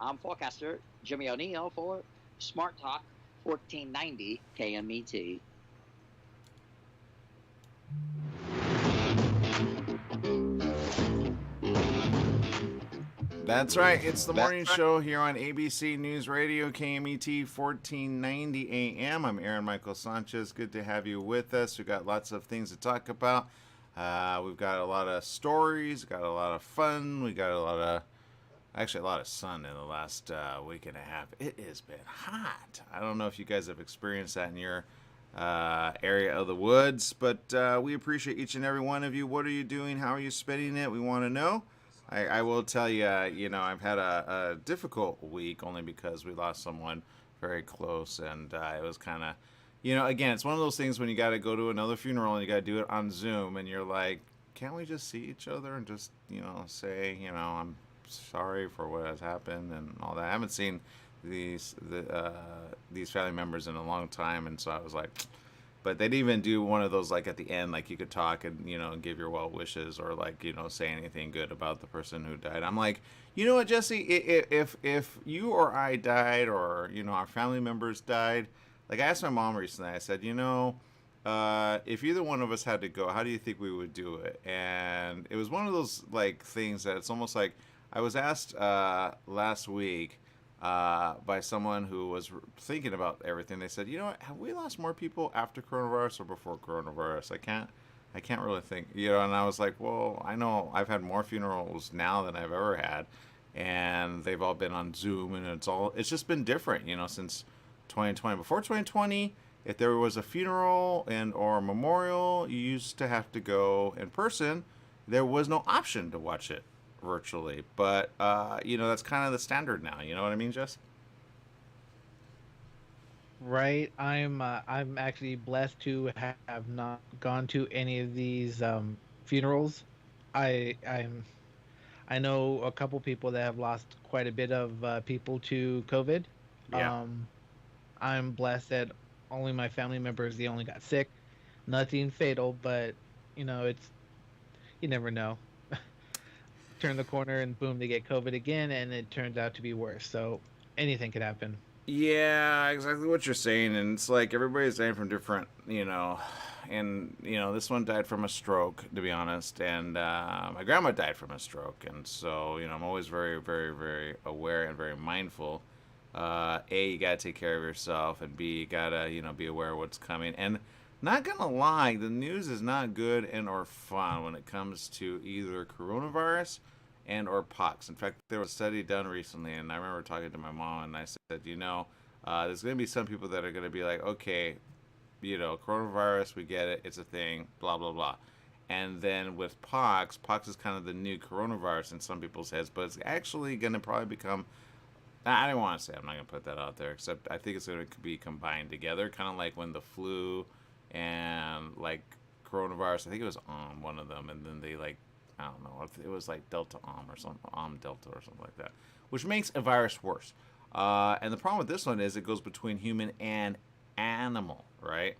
I'm forecaster Jimmy O'Neill for Smart Talk 1490 KMET. That's right. It's the morning show here on ABC News Radio, KMET 1490 AM. I'm Aaron Michael Sanchez. Good to have you with us. We've got lots of things to talk about. We've got a lot of stories, got a lot of fun. We got a lot of sun in the last week and a half. It has been hot. I don't know if you guys have experienced that in your area of the woods, but we appreciate each and every one of you. What are you doing? How are you spending it? We want to know. I will tell you, I've had a difficult week only because we lost someone very close, and it was kind of, again, it's one of those things when you got to go to another funeral and you got to do it on Zoom, and you're like, can't we just see each other and just, say, I'm sorry for what has happened and all that. I haven't seen these family members in a long time, and so I was like, but they didn't even do one of those like at the end, like you could talk and give your well wishes or like say anything good about the person who died. I'm like, you know what, Jesse, if you or I died or our family members died, like I asked my mom recently, I said, if either one of us had to go, how do you think we would do it? And it was one of those like things that it's almost like I was asked last week by someone who was thinking about everything. They said, what, have we lost more people after coronavirus or before coronavirus? I can't really think, and I was like, well, I know I've had more funerals now than I've ever had, and they've all been on Zoom, and it's just been different, since 2020. Before 2020, if there was a funeral and or a memorial, you used to have to go in person. There was no option to watch it virtually, but that's kind of the standard now. You know what I mean, Jess? Right. I'm actually blessed to have not gone to any of these funerals. I'm I know a couple people that have lost quite a bit of people to COVID. Yeah. Um, I'm blessed that only my family members they only got sick, nothing fatal, but it's you never know. Turn the corner and boom, they get COVID again, and it turns out to be worse. So anything could happen. Yeah, exactly what you're saying, and it's like everybody's dying from different, and this one died from a stroke, to be honest, and my grandma died from a stroke, and so I'm always very, very, very aware and very mindful. A, you gotta take care of yourself, and B, you gotta be aware of what's coming. And not gonna lie, the news is not good and or fun when it comes to either coronavirus and or pox. In fact, there was a study done recently, and I remember talking to my mom, and I said, there's going to be some people that are going to be like, okay, coronavirus, we get it, it's a thing, blah blah blah. And then with pox is kind of the new coronavirus in some people's heads, but it's actually going to probably become. I don't want to say. I'm not going to put that out there. Except I think it's going to be combined together, kind of like when the flu and like coronavirus. I think it was on one of them, and then they like I don't know if it was like Delta Om or something, Om Delta or something like that, which makes a virus worse. And the problem with this one is it goes between human and animal, right?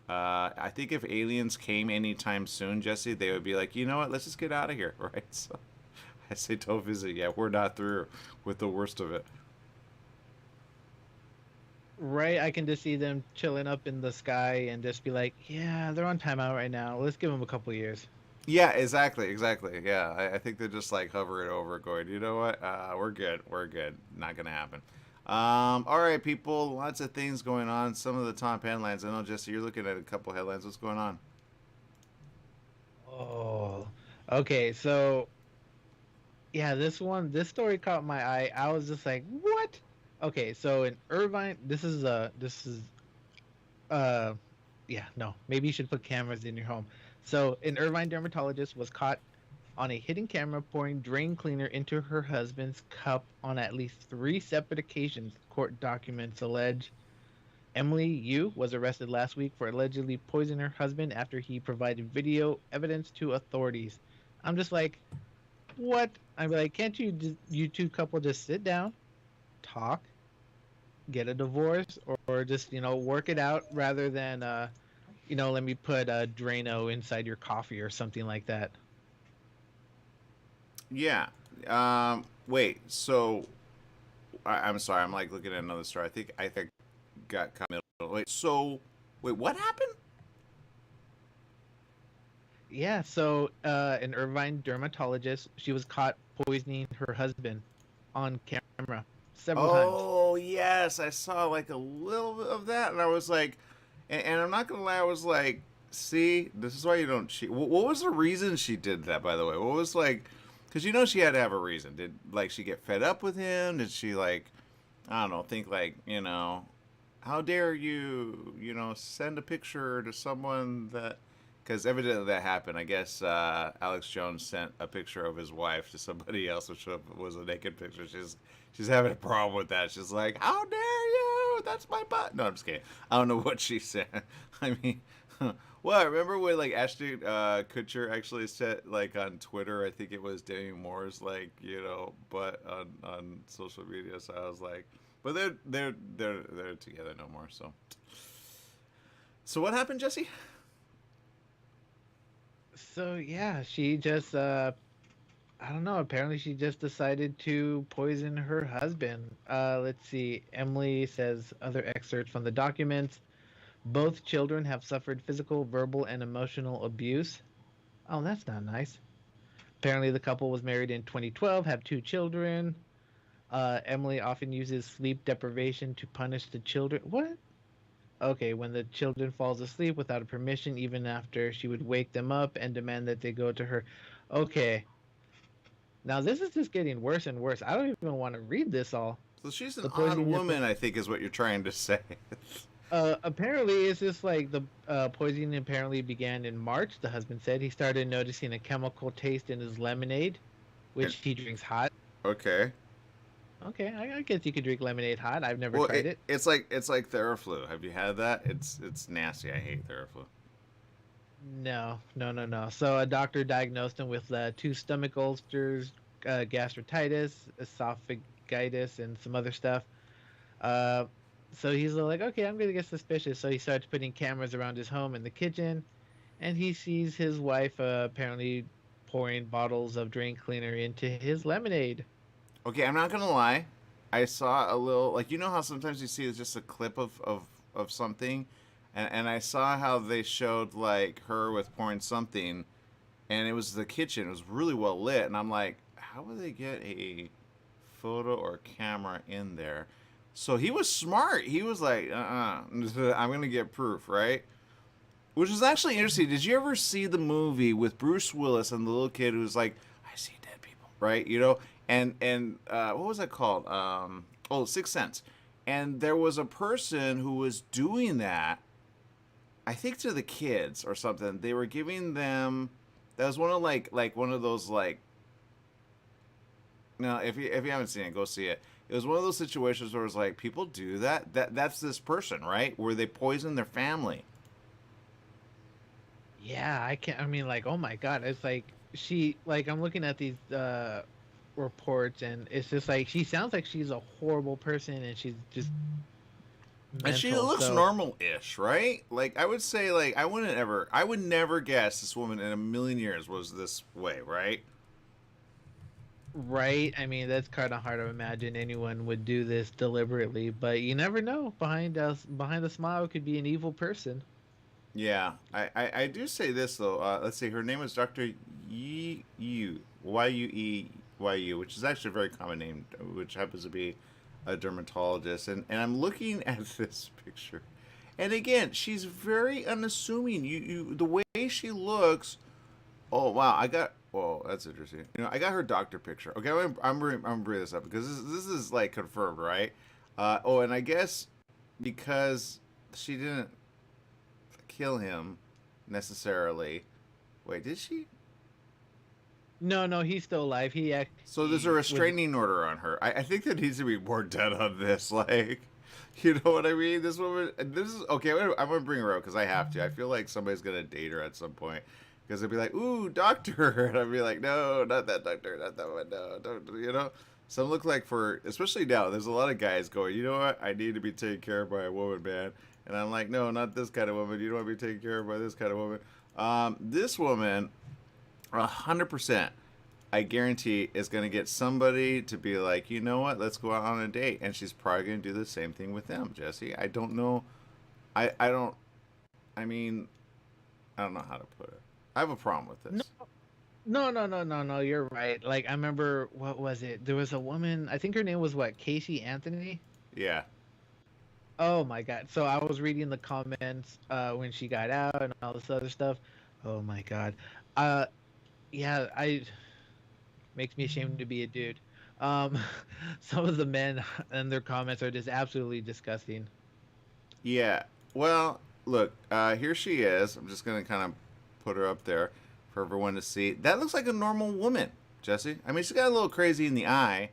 I think if aliens came anytime soon, Jesse, they would be like, you know what, let's just get out of here, right? So I say don't visit yet. We're not through with the worst of it. Right, I can just see them chilling up in the sky and just be like, "Yeah, they're on timeout right now. Let's give them a couple years." Yeah, exactly, exactly. Yeah, I think they're just like hovering over, going, you know what? We're good. We're good. Not gonna happen. All right, people. Lots of things going on. Some of the top headlines. I know, Jesse, you're looking at a couple headlines. What's going on? Oh, okay. So yeah, this story caught my eye. I was just like, "What?" Okay, so in Irvine, uh, yeah, no, maybe you should put cameras in your home. So an Irvine dermatologist was caught on a hidden camera pouring drain cleaner into her husband's cup on at least three separate occasions. Court documents allege Emily Yu was arrested last week for allegedly poisoning her husband after he provided video evidence to authorities. I'm just like, what? I'm like, can't you two couple just sit down, talk, get a divorce, or just work it out rather than let me put a Drano inside your coffee or something like that. Yeah. Wait. So I'm sorry. I'm like looking at another story. I think got caught middle. Wait. So wait, what happened? Yeah, so an Irvine dermatologist, she was caught poisoning her husband on camera several times. Oh yes, I saw like a little bit of that, and I was like, and I'm not gonna lie, I was like, see, this is why you don't cheat. What was the reason she did that, by the way? What was like, because you know she had to have a reason. Did like she get fed up with him? Did she like, I don't know, think like, how dare you, send a picture to someone that, because evidently that happened. I guess Alex Jones sent a picture of his wife to somebody else, which was a naked picture. She's having a problem with that. She's like, "How dare you? That's my butt." No, I'm just kidding. I don't know what she said. I mean, well, I remember when like Ashton Kutcher actually said like on Twitter. I think it was Demi Moore's like butt on social media. So I was like, but they're together no more. So what happened, Jesse? So yeah, she just I don't know, apparently she just decided to poison her husband. Let's see. Emily says other excerpts from the documents. Both children have suffered physical, verbal, and emotional abuse. Oh, that's not nice. Apparently the couple was married in 2012, have two children. Emily often uses sleep deprivation to punish the children. What? Okay, when the children falls asleep without a permission, even after she would wake them up and demand that they go to her. Okay, now this is just getting worse and worse. I don't even want to read this all. So she's an The odd poisoning. woman, I think, is what you're trying to say. Apparently, it's just like the poisoning apparently began in March. The husband said he started noticing a chemical taste in his lemonade, And, which he drinks hot. okay. Okay, I guess you could drink lemonade hot. I've never Well, tried it. it's like Theraflu. Have you had that? It's nasty. I hate Theraflu. No, no, no, no. So a doctor diagnosed him with two stomach ulcers, gastritis, esophagitis, and some other stuff. Uh, so he's like, okay, I'm gonna get suspicious. So he starts putting cameras around his home in the kitchen, and he sees his wife apparently pouring bottles of drain cleaner into his lemonade. Okay, I'm not gonna lie. I saw a little like how sometimes you see it's just a clip of something, and I saw how they showed like her with pouring something, and it was the kitchen. It was really well lit, and I'm like, how would they get a photo or camera in there? So he was smart. He was like, I'm gonna get proof, right? Which is actually interesting. Did you ever see the movie with Bruce Willis and the little kid who's like, I see dead people, right? And what was that called? Sixth Sense. And there was a person who was doing that, I think to the kids or something. They were giving them. That was one of like one of those like. No, if you haven't seen it, go see it. It was one of those situations where it was like people do that. That's this person, right? Where they poison their family. Yeah, I can't. I mean, like, oh my god, it's like she like I'm looking at these reports, and it's just like she sounds like she's a horrible person, and she's just And she mental. looks So normal-ish, right? Like I would say, like I would never guess this woman in a million years was this way, right? right, I mean that's kind of hard to imagine anyone would do this deliberately, but you never know. Behind the smile could be an evil person. Yeah, I do say this though. Let's see, her name is Dr. Yueyu, which is actually a very common name, which happens to be a dermatologist. And I'm looking at this picture, and again, she's very unassuming. The way she looks. Oh wow, Whoa, that's interesting. I got her doctor picture. Okay, I'm bringing this up because this is like confirmed, right? And I guess because she didn't kill him necessarily. Wait, did she? No, no, he's still alive. He So there's a actually was. restraining order on her. I think there needs to be more done on this. Like, you know what I mean? This woman. This is okay. I'm gonna bring her out because I have to. I feel like somebody's gonna date her at some point because they'll be like, "Ooh, doctor," and I'll be like, "No, not that doctor, not that one. No, don't." Some look like especially now. There's a lot of guys going. You know what? I need to be taken care of by a woman, man. And I'm like, no, not this kind of woman. You don't want to be taken care of by this kind of woman. This woman, 100%. I guarantee is going to get somebody to be like, you know what, let's go out on a date, and she's probably going to do the same thing with them, Jesse. I don't know. I don't. I mean, I don't know how to put it. I have a problem with No, this. no. You're right. Like I remember, what was it? There was a woman. I think her name was what? Casey Anthony. Yeah. Oh my God. So I was reading the comments when she got out and all this other stuff. Oh my God. Uh, yeah. I makes me ashamed to be a dude. Um, some of the men and their comments are just absolutely disgusting. Yeah. Well, look, here she is. I'm just going to kind of put her up there for everyone to see. That looks like a normal woman, Jesse. I mean, she's got a little crazy in the eye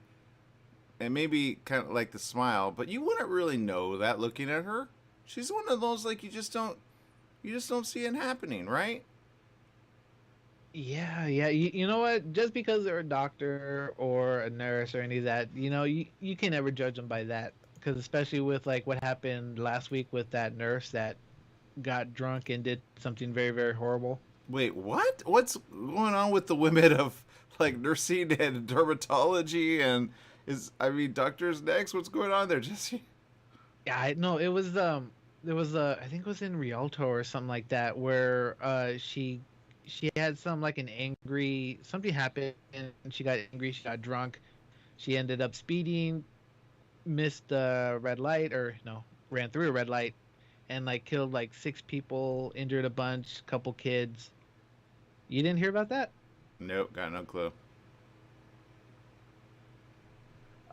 and maybe kind of like the smile, but you wouldn't really know that looking at her. She's one of those like you just don't see it happening, right? Yeah. You know what? Just because they're a doctor or a nurse or any of that, you can never judge them by that. Because especially with like what happened last week with that nurse that got drunk and did something very, very horrible. Wait, what? What's going on with the women of like nursing and dermatology and is I mean doctors next? What's going on there, Jesse? Yeah, I know it was there was I think it was in Rialto or something like that where she had some like an angry something happened and she got angry, she got drunk, she ended up speeding, missed a red light or no, ran through a red light and like killed like six people, injured a bunch, couple kids. You didn't hear about that? Nope, got no clue.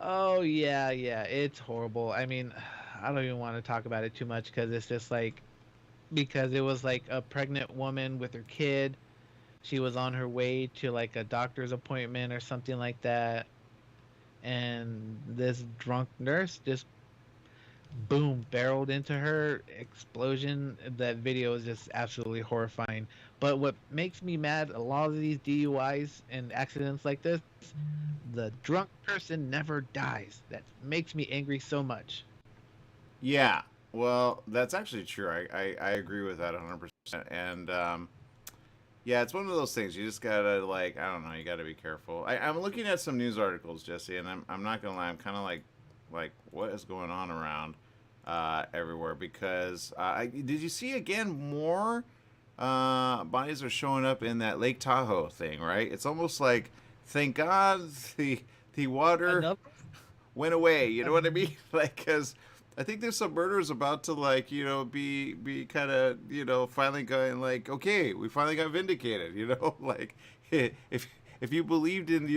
Oh yeah, it's horrible. I mean, I don't even want to talk about it too much because it's just like because it was like a pregnant woman with her kid. She was on her way to like a doctor's appointment or something like that, and this drunk nurse just boom barreled into her. Explosion. That video is just absolutely horrifying. But what makes me mad, a lot of these DUIs and accidents like this, the drunk person never dies. That makes me angry so much. Yeah, well, that's actually true. I agree with that 100%. And yeah, it's one of those things. You just gotta like I don't know. You gotta be careful. I'm looking at some news articles, Jesse, and I'm not gonna lie. I'm kind of like what is going on around everywhere because did you see again more bodies are showing up in that Lake Tahoe thing, right? It's almost like thank God the water Another. went away. You know what I mean? Like, because I think there's some murders about to like be kind of finally going like okay, we finally got vindicated. Like if if you believed in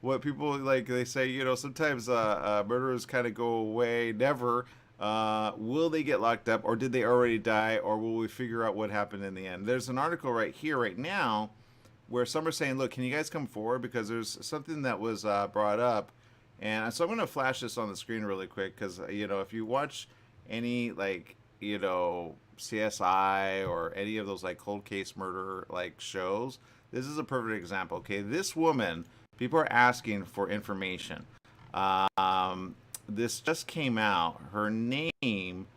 what people like they say sometimes murderers kind of go away never. Will they get locked up or did they already die or will we figure out what happened in the end? There's an article right here right now where some are saying, look, can you guys come forward because there's something that was brought up, and so I'm going to flash this on the screen really quick because if you watch any like CSI or any of those like cold case murder like shows, this is a perfect example. Okay, this woman, people are asking for information. This just came out. Her name,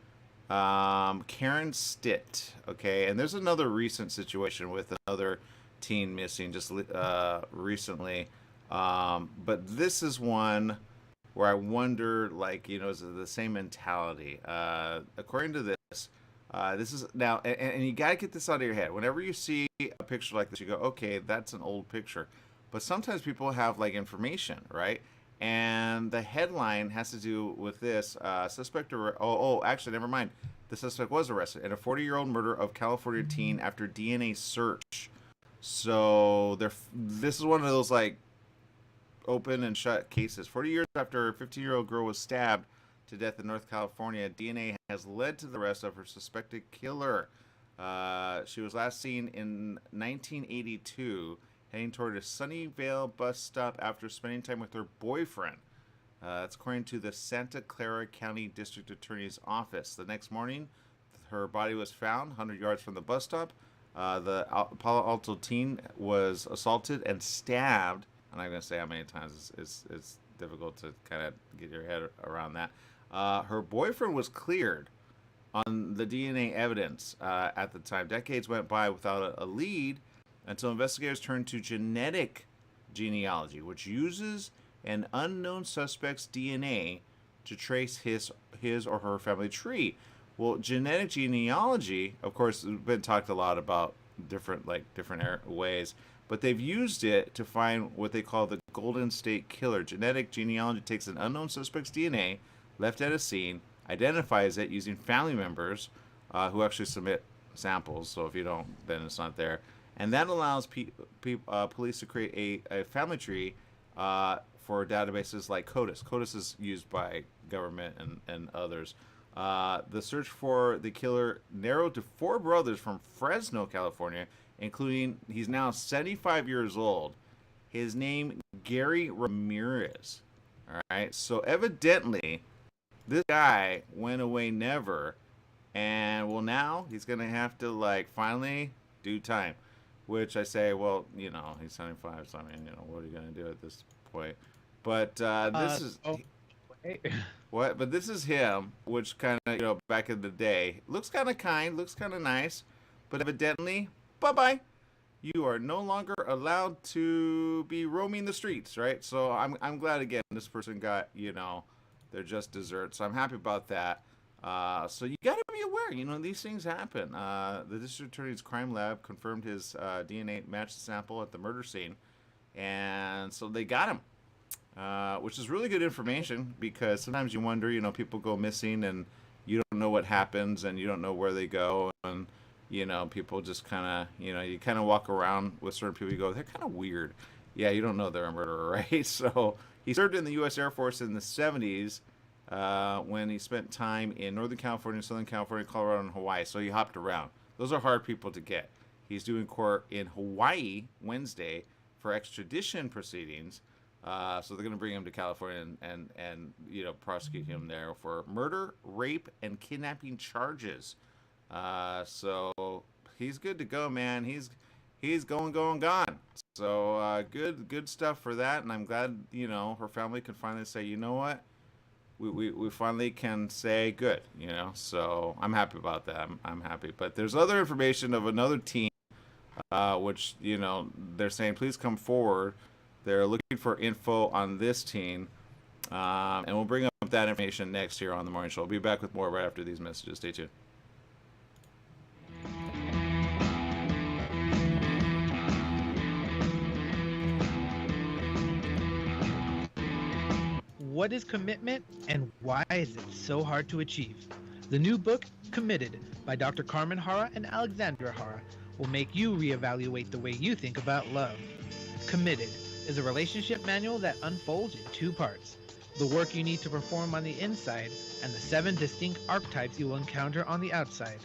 Karen Stitt. Okay, and there's another recent situation with another teen missing just recently. But this is one where I wonder, like, is it the same mentality? According to this is now, and you gotta get this out of your head. Whenever you see a picture like this, you go, okay, that's an old picture. But sometimes people have like information, right? And the headline has to do with this suspect. Actually, never mind. The suspect was arrested in a 40-year-old murder of California teen after DNA search. So this is one of those like open and shut cases. 40 years after a 15-year-old girl was stabbed to death in North California, DNA has led to the arrest of her suspected killer. She was last seen in 1982 heading toward a Sunnyvale bus stop after spending time with her boyfriend. That's according to the Santa Clara County District Attorney's Office. The next morning, her body was found 100 yards from the bus stop. The Palo Alto teen was assaulted and stabbed. I'm not going to say how many times. It's difficult to kind of get your head around that. Her boyfriend was cleared on the DNA evidence at the time. Decades went by without a lead until investigators turned to genetic genealogy, which uses an unknown suspect's DNA to trace his or her family tree. Well, genetic genealogy, of course, has been talked a lot about different ways, but they've used it to find what they call the Golden State Killer. Genetic genealogy takes an unknown suspect's DNA left at a scene, identifies it using family members who actually submit samples. So if you don't, then it's not there. And that allows police to create a family tree for databases like CODIS. CODIS is used by government and others. The search for the killer narrowed to 4 brothers from Fresno, California, including, he's now 75 years old. His name, Gary Ramirez. All right, so evidently, this guy went away never, and well, now he's gonna have to finally do time. Which I say, well, he's 75, so I mean, what are you gonna do at this point? But this is. What? But this is him, which kind of, back in the day, looks kind of kind, looks kind of nice, but evidently, bye-bye. You are no longer allowed to be roaming the streets, right? So I'm glad, again, this person got, they're just desserts. So I'm happy about that. So you got to be aware, these things happen. The district attorney's crime lab confirmed his DNA matched the sample at the murder scene, and so they got him. Which is really good information, because sometimes you wonder, people go missing and you don't know what happens and you don't know where they go, and people just kind of, you kind of walk around with certain people, you go, they're kind of weird. Yeah, you don't know they're a murderer, right? So he served in the U.S. Air Force in the 70s when he spent time in Northern California, Southern California, Colorado, and Hawaii. So he hopped around. Those are hard people to get. He's doing court in Hawaii Wednesday for extradition proceedings. So they're going to bring him to California and prosecute him there for murder, rape, and kidnapping charges. So he's good to go, man. He's gone. So good stuff for that, and I'm glad her family can finally say, you know what, we finally can say good. So I'm happy about that. I'm happy. But there's other information of another team, which they're saying please come forward. They're looking for info on this team, and we'll bring up that information next here on the morning show. We'll be back with more right after these messages. Stay tuned. What is commitment, and why is it so hard to achieve? The new book, Committed, by Dr. Carmen Hara and Alexandra Hara, will make you reevaluate the way you think about love. Committed is a relationship manual that unfolds in 2 parts: the work you need to perform on the inside and the 7 distinct archetypes you will encounter on the outside.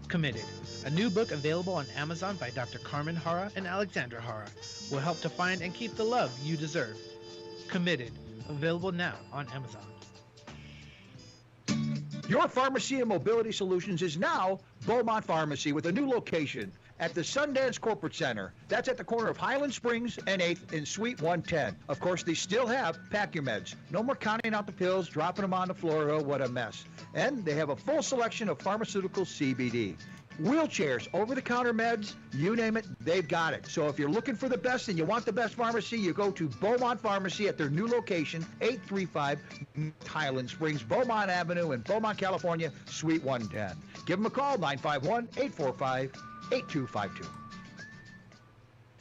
Committed, a new book available on Amazon by Dr. Carmen Hara and Alexandra Hara, will help to find and keep the love you deserve. Committed, available now on Amazon. Your pharmacy and mobility solutions is now Beaumont Pharmacy, with a new location at the Sundance Corporate Center. That's at the corner of Highland Springs and 8th in Suite 110. Of course, they still have Pack Your Meds. No more counting out the pills, dropping them on the floor. Oh, what a mess. And they have a full selection of pharmaceutical CBD. Wheelchairs, over-the-counter meds, you name it, they've got it. So if you're looking for the best and you want the best pharmacy, you go to Beaumont Pharmacy at their new location, 835 Highland Springs, Beaumont Avenue in Beaumont, California, Suite 110. Give them a call, 951-845-8252.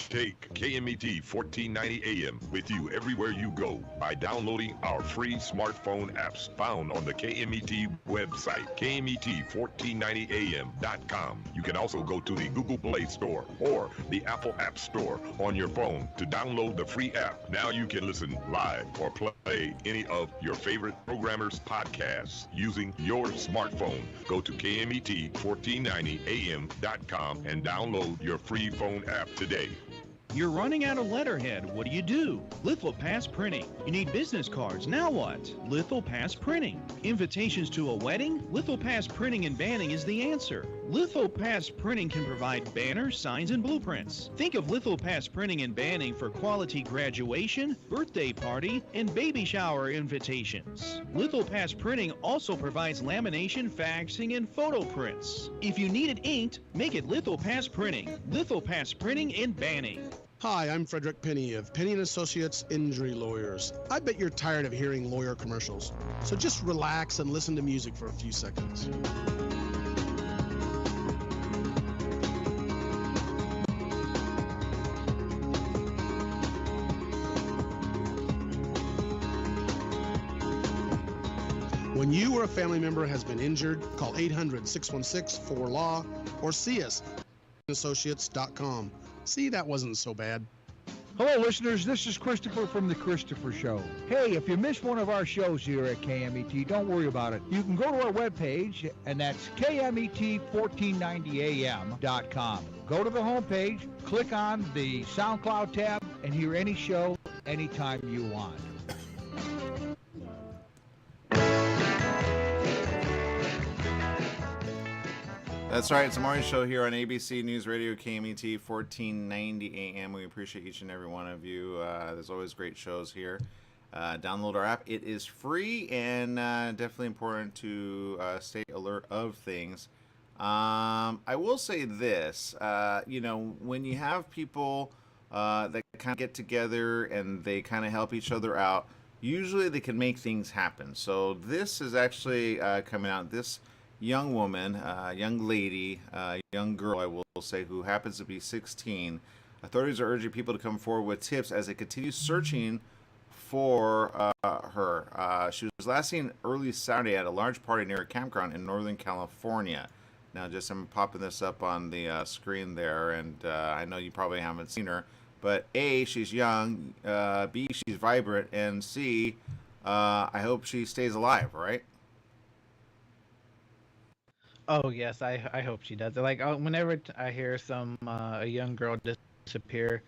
Take KMET 1490 AM with you everywhere you go by downloading our free smartphone apps found on the KMET website, KMET1490am.com. You can also go to the Google Play Store or the Apple App Store on your phone to download the free app. Now you can listen live or play any of your favorite programmers' podcasts using your smartphone. Go to KMET1490am.com and download your free phone app today. You're running out of letterhead. What do? Lithopass Printing. You need business cards. Now what? Lithopass Printing. Invitations to a wedding? Lithopass Printing and Banning is the answer. Lithopass Printing can provide banners, signs, and blueprints. Think of Lithopass Printing and Banning for quality graduation, birthday party, and baby shower invitations. Lithopass Printing also provides lamination, faxing, and photo prints. If you need it inked, make it Lithopass Printing. Lithopass Printing and Banning. Hi, I'm Frederick Penny of Penny & Associates Injury Lawyers. I bet you're tired of hearing lawyer commercials, so just relax and listen to music for a few seconds. When you or a family member has been injured, call 800-616-4LAW or see us at associates.com. See, that wasn't so bad. Hello, listeners. This is Christopher from The Christopher Show. Hey, if you missed one of our shows here at KMET, don't worry about it. You can go to our webpage, and that's KMET1490am.com. Go to the homepage, click on the SoundCloud tab, and hear any show anytime you want. That's right. It's a morning show here on ABC News Radio, KMET 1490 AM. We appreciate each and every one of you. There's always great shows here. Download our app. It is free and definitely important to stay alert of things. I will say this, when you have people that kind of get together and they kind of help each other out, usually they can make things happen. So this is actually coming out. This young woman, young lady, young girl, I will say, who happens to be 16. Authorities are urging people to come forward with tips as they continue searching for her. She was last seen early Saturday at a large party near a campground in Northern California. Now, just I'm popping this up on the screen there, and I know you probably haven't seen her, but A, she's young, B, she's vibrant, and C, I hope she stays alive, right? Oh yes, I hope she does. Like whenever I hear a young girl disappear,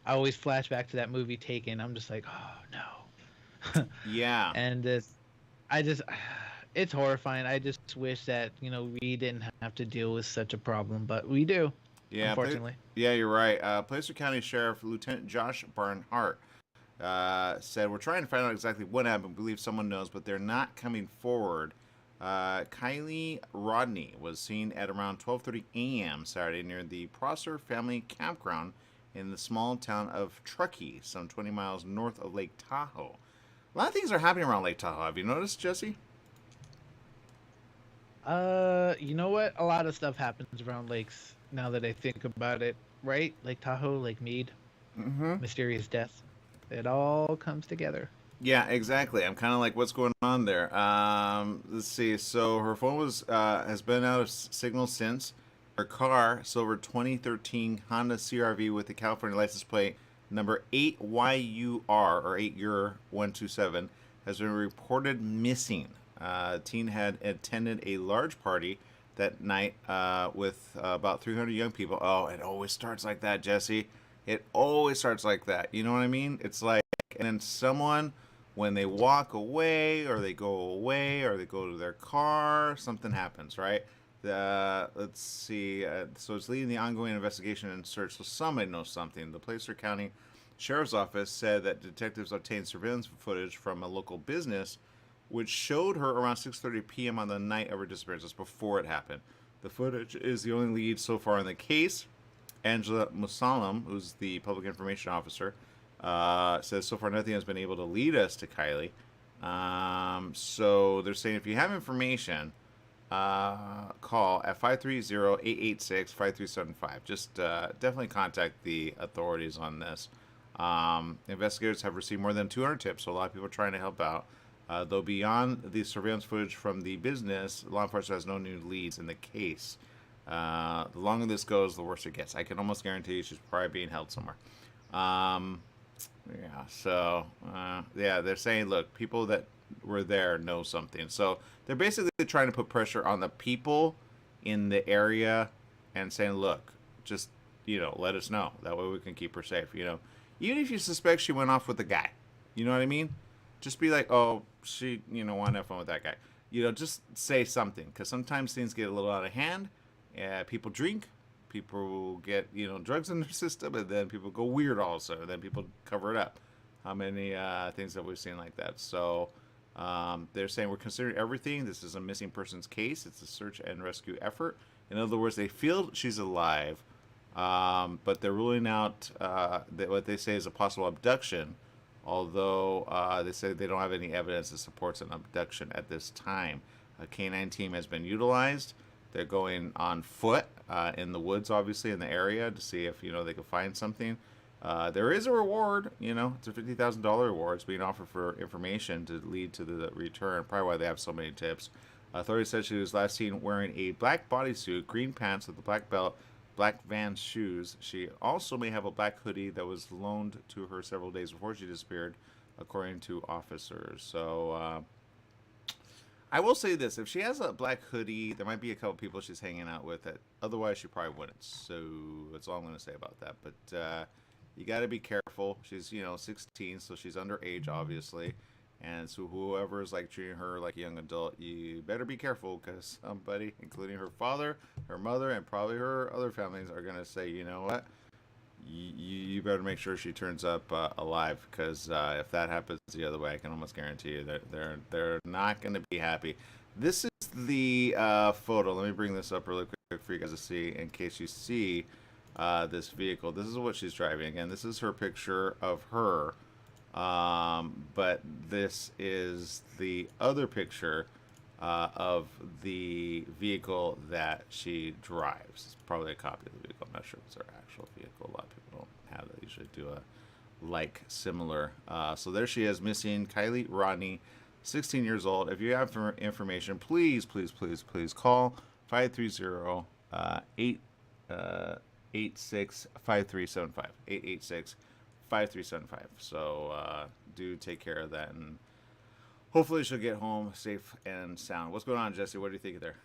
I always flash back to that movie Taken. I'm just like, oh no. Yeah. And it's horrifying. I just wish that we didn't have to deal with such a problem, but we do. Yeah, unfortunately. Yeah, you're right. Placer County Sheriff Lieutenant Josh Barnhart said, "We're trying to find out exactly what happened. We believe someone knows, but they're not coming forward." Kylie Rodney was seen at around 12:30 a.m. Saturday near the Prosser family campground in the small town of Truckee, some 20 miles north of Lake Tahoe. A lot of things are happening around Lake Tahoe. Have you noticed, Jesse? You know what? A lot of stuff happens around lakes now that I think about it, right? Lake Tahoe, Lake Mead, mysterious death. It all comes together. Yeah, exactly. I'm kind of like, what's going on there? Let's see. So her phone has been out of signal since. Her car, silver 2013 Honda CR-V with the California license plate number 8YUR or 8YUR127, has been reported missing. The teen had attended a large party that night with about 300 young people. Oh, it always starts like that, Jesse. It always starts like that. You know what I mean? It's like, and then someone, when they walk away or they go away or they go to their car, something happens, right? Let's see. So it's leading the ongoing investigation and search. So somebody knows something. The Placer County Sheriff's Office said that detectives obtained surveillance footage from a local business which showed her around 6:30 p.m. on the night of her disappearance. That's before it happened. The footage is the only lead so far in the case. Angela Musalam, who's the public information officer, says so far nothing has been able to lead us to Kylie. So they're saying if you have information, call at 530-886-5375. Just definitely contact the authorities on this. Investigators have received more than 200 tips, so a lot of people are trying to help out. Though beyond the surveillance footage from the business, law enforcement has no new leads in the case. The longer this goes, the worse it gets. I can almost guarantee you she's probably being held somewhere. They're saying, look, people that were there know something. So they're basically trying to put pressure on the people in the area and saying, look, just, let us know. That way we can keep her safe, Even if you suspect she went off with a guy, you know what I mean? Just be like, oh, she, wanted to have fun with that guy. Just say something, because sometimes things get a little out of hand. People drink, people get, drugs in their system, and then people go weird also, and then people cover it up. How many things have we seen like that? So they're saying we're considering everything. This is a missing persons case. It's a search and rescue effort. In other words, they feel she's alive, But they're ruling out what they say is a possible abduction, although they say they don't have any evidence that supports an abduction at this time. A canine team has been utilized. They're going on foot in the woods, obviously, in the area to see if they can find something. There is a reward, it's a $50,000 reward. It's being offered for information to lead to the return. Probably why they have so many tips. Authorities said she was last seen wearing a black bodysuit, green pants with a black belt, black Vans shoes. She also may have a black hoodie that was loaned to her several days before she disappeared, according to officers. So I will say this: if she has a black hoodie, there might be a couple people she's hanging out with. That otherwise she probably wouldn't. So that's all I'm going to say about that. But you got to be careful. She's 16, so she's underage, obviously. And so whoever is like treating her like a young adult, you better be careful, because somebody, including her father, her mother, and probably her other families, are going to say, you know what, you better make sure she turns up alive, because if that happens the other way, I can almost guarantee you that they're not going to be happy. This is the photo. Let me bring this up really quick for you guys to see, in case you see this vehicle. This is what she's driving. Again, this is her picture of her. But this is the other picture of the vehicle that she drives. It's probably a copy of the vehicle. I'm not sure if it's her actual vehicle. A lot of people don't have that. They usually do a similar. So there she is, missing Kylie Rodney, 16 years old. If you have information, please call 530 886 5375 886 5375. So do take care of that, and hopefully she'll get home safe and sound. What's going on, Jesse? What do you think there?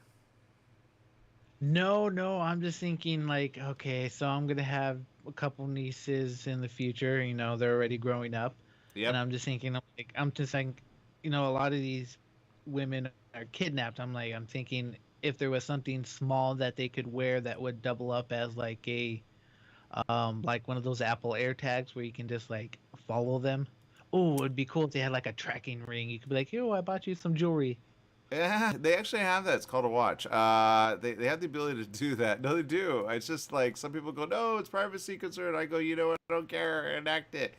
No, I'm just thinking like, okay, so I'm gonna have a couple nieces in the future. They're already growing up, and I'm just thinking, a lot of these women are kidnapped. I'm thinking if there was something small that they could wear that would double up as like a like one of those Apple AirTags where you can just like follow them. Oh, it'd be cool if they had like a tracking ring. You could be like, "Yo, I bought you some jewelry." Yeah, they actually have that. It's called a watch. They have the ability to do that. No, they do. It's just like some people go, "No, it's privacy concern." I go, "You know what? I don't care. Enact it."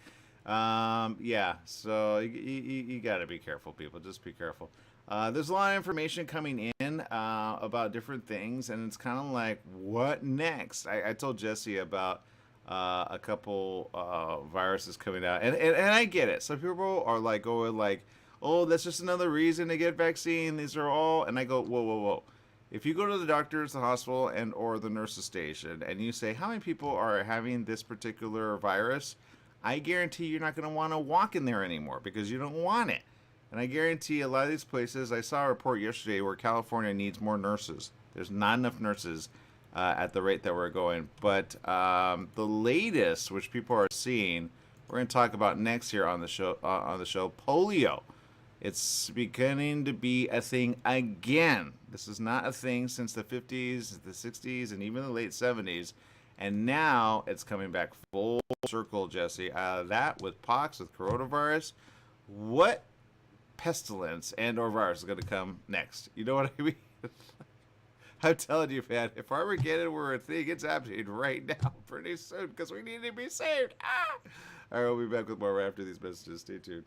Yeah. So you got to be careful, people. Just be careful. There's a lot of information coming in about different things, and it's kind of like, what next? I told Jesse about a couple viruses coming out, and I get it. Some people are like going like, oh, that's just another reason to get vaccine. These are all, and I go, whoa. If you go to the doctors, the hospital, and or the nurse's station, and you say, how many people are having this particular virus, I guarantee you're not going to want to walk in there anymore because you don't want it. And I guarantee a lot of these places, I saw a report yesterday where California needs more nurses. There's not enough nurses at the rate that we're going. But the latest, which people are seeing, we're going to talk about next here on the show. Polio. It's beginning to be a thing again. This is not a thing since the 50s, the 60s, and even the late 70s. And now it's coming back full circle, Jesse. That with pox, with coronavirus, what pestilence and or virus is going to come next? You know what I mean? I'm telling you, man, if Armageddon were a thing, it's happening right now pretty soon because we need to be saved. All right, we'll be back with more right after these messages. Stay tuned.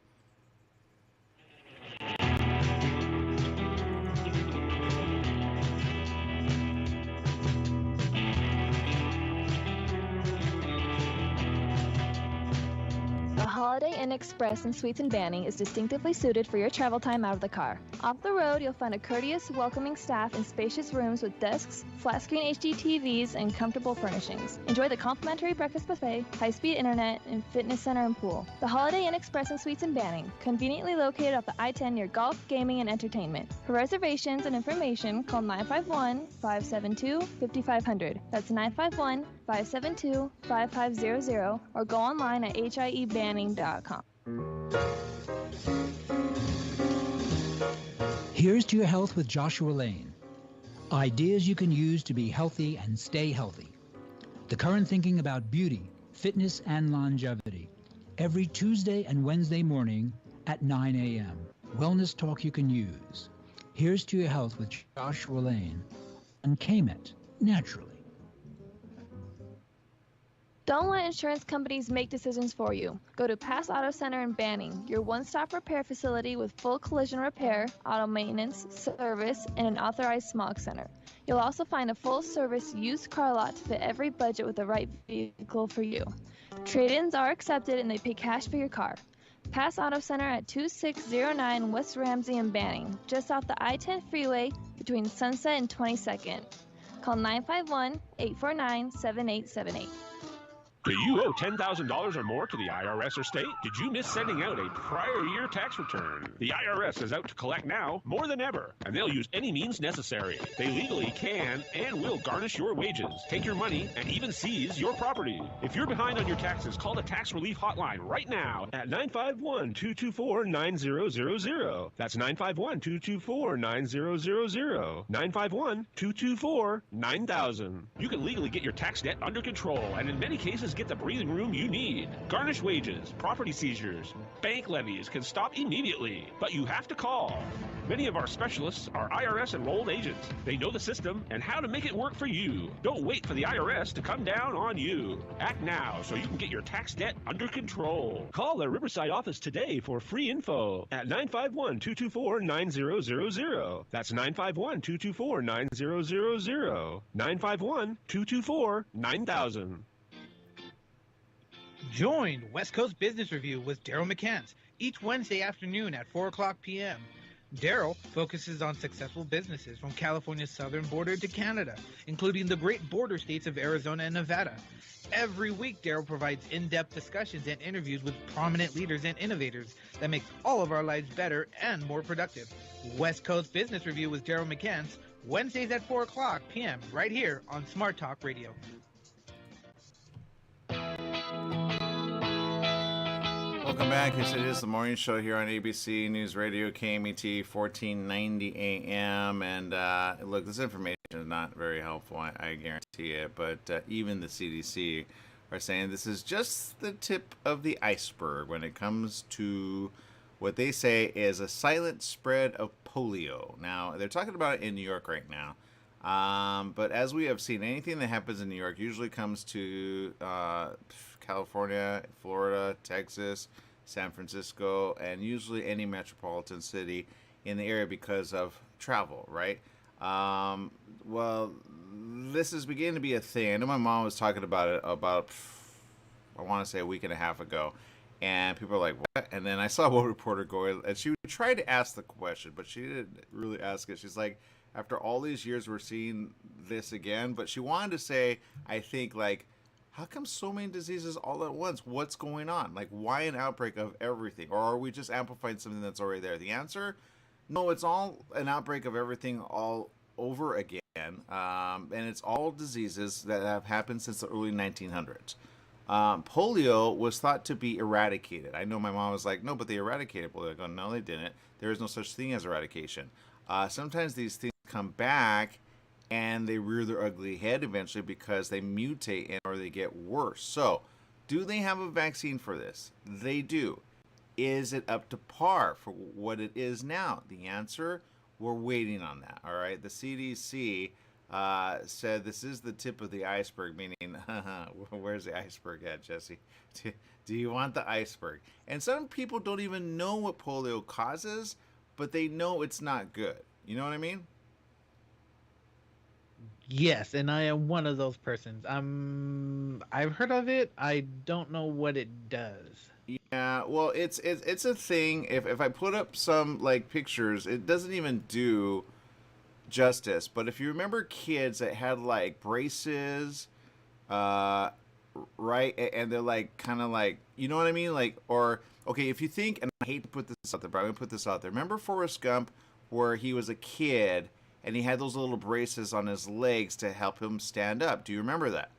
Holiday Inn Express and Suites in Banning is distinctively suited for your travel time out of the car. Off the road, you'll find a courteous, welcoming staff and spacious rooms with desks, flat-screen HD TVs, and comfortable furnishings. Enjoy the complimentary breakfast buffet, high-speed internet, and fitness center and pool. The Holiday Inn Express and Suites in Banning, conveniently located off the I-10 near golf, gaming, and entertainment. For reservations and information, call 951-572-5500. That's 951-572-5500, or go online at hiebanning.com. Here's to your health with Joshua Lane. Ideas you can use to be healthy and stay healthy. The current thinking about beauty, fitness, and longevity. Every Tuesday and Wednesday morning at 9 a.m. Wellness talk you can use. Here's to your health with Joshua Lane on KMET, naturally. Don't let insurance companies make decisions for you. Go to Pass Auto Center in Banning, your one-stop repair facility with full collision repair, auto maintenance, service, and an authorized smog center. You'll also find a full-service used car lot to fit every budget with the right vehicle for you. Trade-ins are accepted and they pay cash for your car. Pass Auto Center at 2609 West Ramsey in Banning, just off the I-10 freeway between Sunset and 22nd. Call 951-849-7878. Do you owe $10,000 or more to the IRS or state? Did you miss sending out a prior year tax return? The IRS is out to collect now more than ever, and they'll use any means necessary. They legally can and will garnish your wages, take your money, and even seize your property. If you're behind on your taxes, call the Tax Relief Hotline right now at 951-224-9000. That's 951-224-9000. 951-224-9000. You can legally get your tax debt under control, and in many cases, get the breathing room you need. Garnished wages, property seizures, bank levies can stop immediately, but you have to call. Many of our specialists are IRS enrolled agents. They know the system and how to make it work for you. Don't wait for the IRS to come down on you. Act now so you can get your tax debt under control. Call the Riverside office today for free info at 951-224-9000. That's 951-224-9000. 951-224-9000. Join West Coast Business Review with Daryl McCants each Wednesday afternoon at 4 o'clock p.m. Daryl focuses on successful businesses from California's southern border to Canada, including the great border states of Arizona and Nevada. Every week, Daryl provides in-depth discussions and interviews with prominent leaders and innovators that make all of our lives better and more productive. West Coast Business Review with Daryl McCants, Wednesdays at 4 o'clock p.m. right here on Smart Talk Radio. Welcome back. Yes, it is the morning show here on ABC News Radio, KMET 1490 AM. And look, this information is not very helpful, I guarantee it. But even the CDC are saying this is just the tip of the iceberg when it comes to what they say is a silent spread of polio. Now, they're talking about it in New York right now. But as we have seen, anything that happens in New York usually comes to California, Florida, Texas, San Francisco, and usually any metropolitan city in the area because of travel, right? Well, this is beginning to be a thing. I know my mom was talking about it about, I want to say a week and a half ago, and people are like, what? And then I saw one reporter go, and she tried to ask the question, but she didn't really ask it. She's like, after all these years, we're seeing this again. But she wanted to say, I think, like, how come so many diseases all at once? What's going on? Like, why an outbreak of everything? Or are we just amplifying something that's already there? The answer, no, it's all an outbreak of everything all over again. And it's all diseases that have happened since the early 1900s. Polio was thought to be eradicated. I know my mom was like, no, but they eradicated polio. I go, no, they didn't. There is no such thing as eradication. Sometimes these things come back and they rear their ugly head eventually because they mutate and or they get worse. So, do they have a vaccine for this? They do. Is it up to par for what it is now? The answer, we're waiting on that. All right. The CDC said this is the tip of the iceberg, meaning, where's the iceberg at, Jesse? Do you want the iceberg? And some people don't even know what polio causes, but they know it's not good. You know what I mean? Yes, and I am one of those persons. I've heard of it. I don't know what it does. Yeah, well, it's a thing. If I put up some like pictures, it doesn't even do justice. But if you remember kids that had like braces, right, and they're like kind of like, you know what I mean? Like, or okay, if you think, and I hate to put this out there, but I'm gonna put this out there. Remember Forrest Gump, where he was a kid and he had those little braces on his legs to help him stand up. Do you remember that?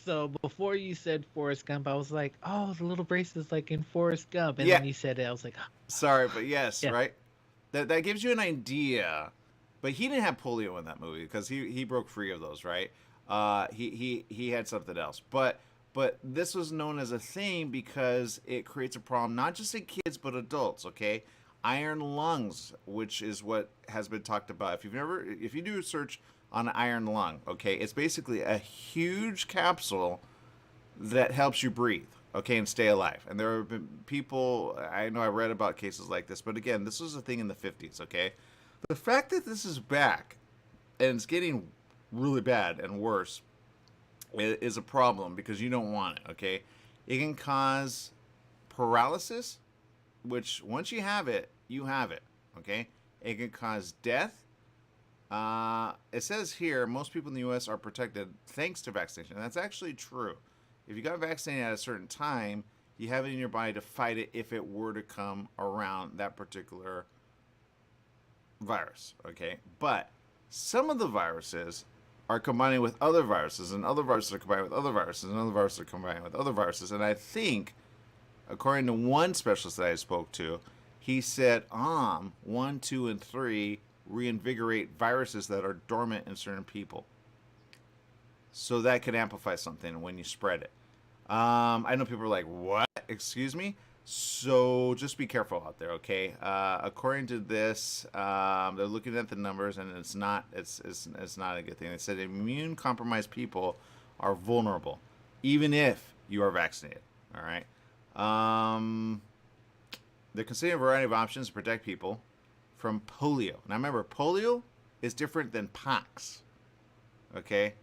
So before you said Forrest Gump, I was like, oh, the little braces like in Forrest Gump. And Yeah. then you said it, I was like, Sorry, but yes, Yeah. right? That gives you an idea. But he didn't have polio in that movie because he broke free of those, right? He had something else. But this was known as a thing because it creates a problem not just in kids but adults, okay? Iron lungs, which is what has been talked about. If you do a search on an iron lung. Okay, it's basically a huge capsule that helps you breathe, okay, and stay alive. And there have been people, I know I read about cases like this, but again, this was a thing in the 50s, okay? The fact that this is back and it's getting really bad and worse is a problem because you don't want it, okay? It can cause paralysis, which once you have it, okay? It can cause death. It says here, most people in the U.S. are protected thanks to vaccination. And that's actually true. If you got vaccinated at a certain time, you have it in your body to fight it if it were to come around that particular virus, okay? But some of the viruses are combining with other viruses, and other viruses are combining with other viruses, and other viruses are combining with other viruses. And I think, according to one specialist that I spoke to, he said 1, 2, and 3 reinvigorate viruses that are dormant in certain people. So that could amplify something when you spread it. I know people are like, what? Excuse me? So just be careful out there, okay? According to this, they're looking at the numbers, and it's not a good thing. They said immune compromised people are vulnerable, even if you are vaccinated. All right. They're considering a variety of options to protect people from polio. Now remember, polio is different than pox. Okay?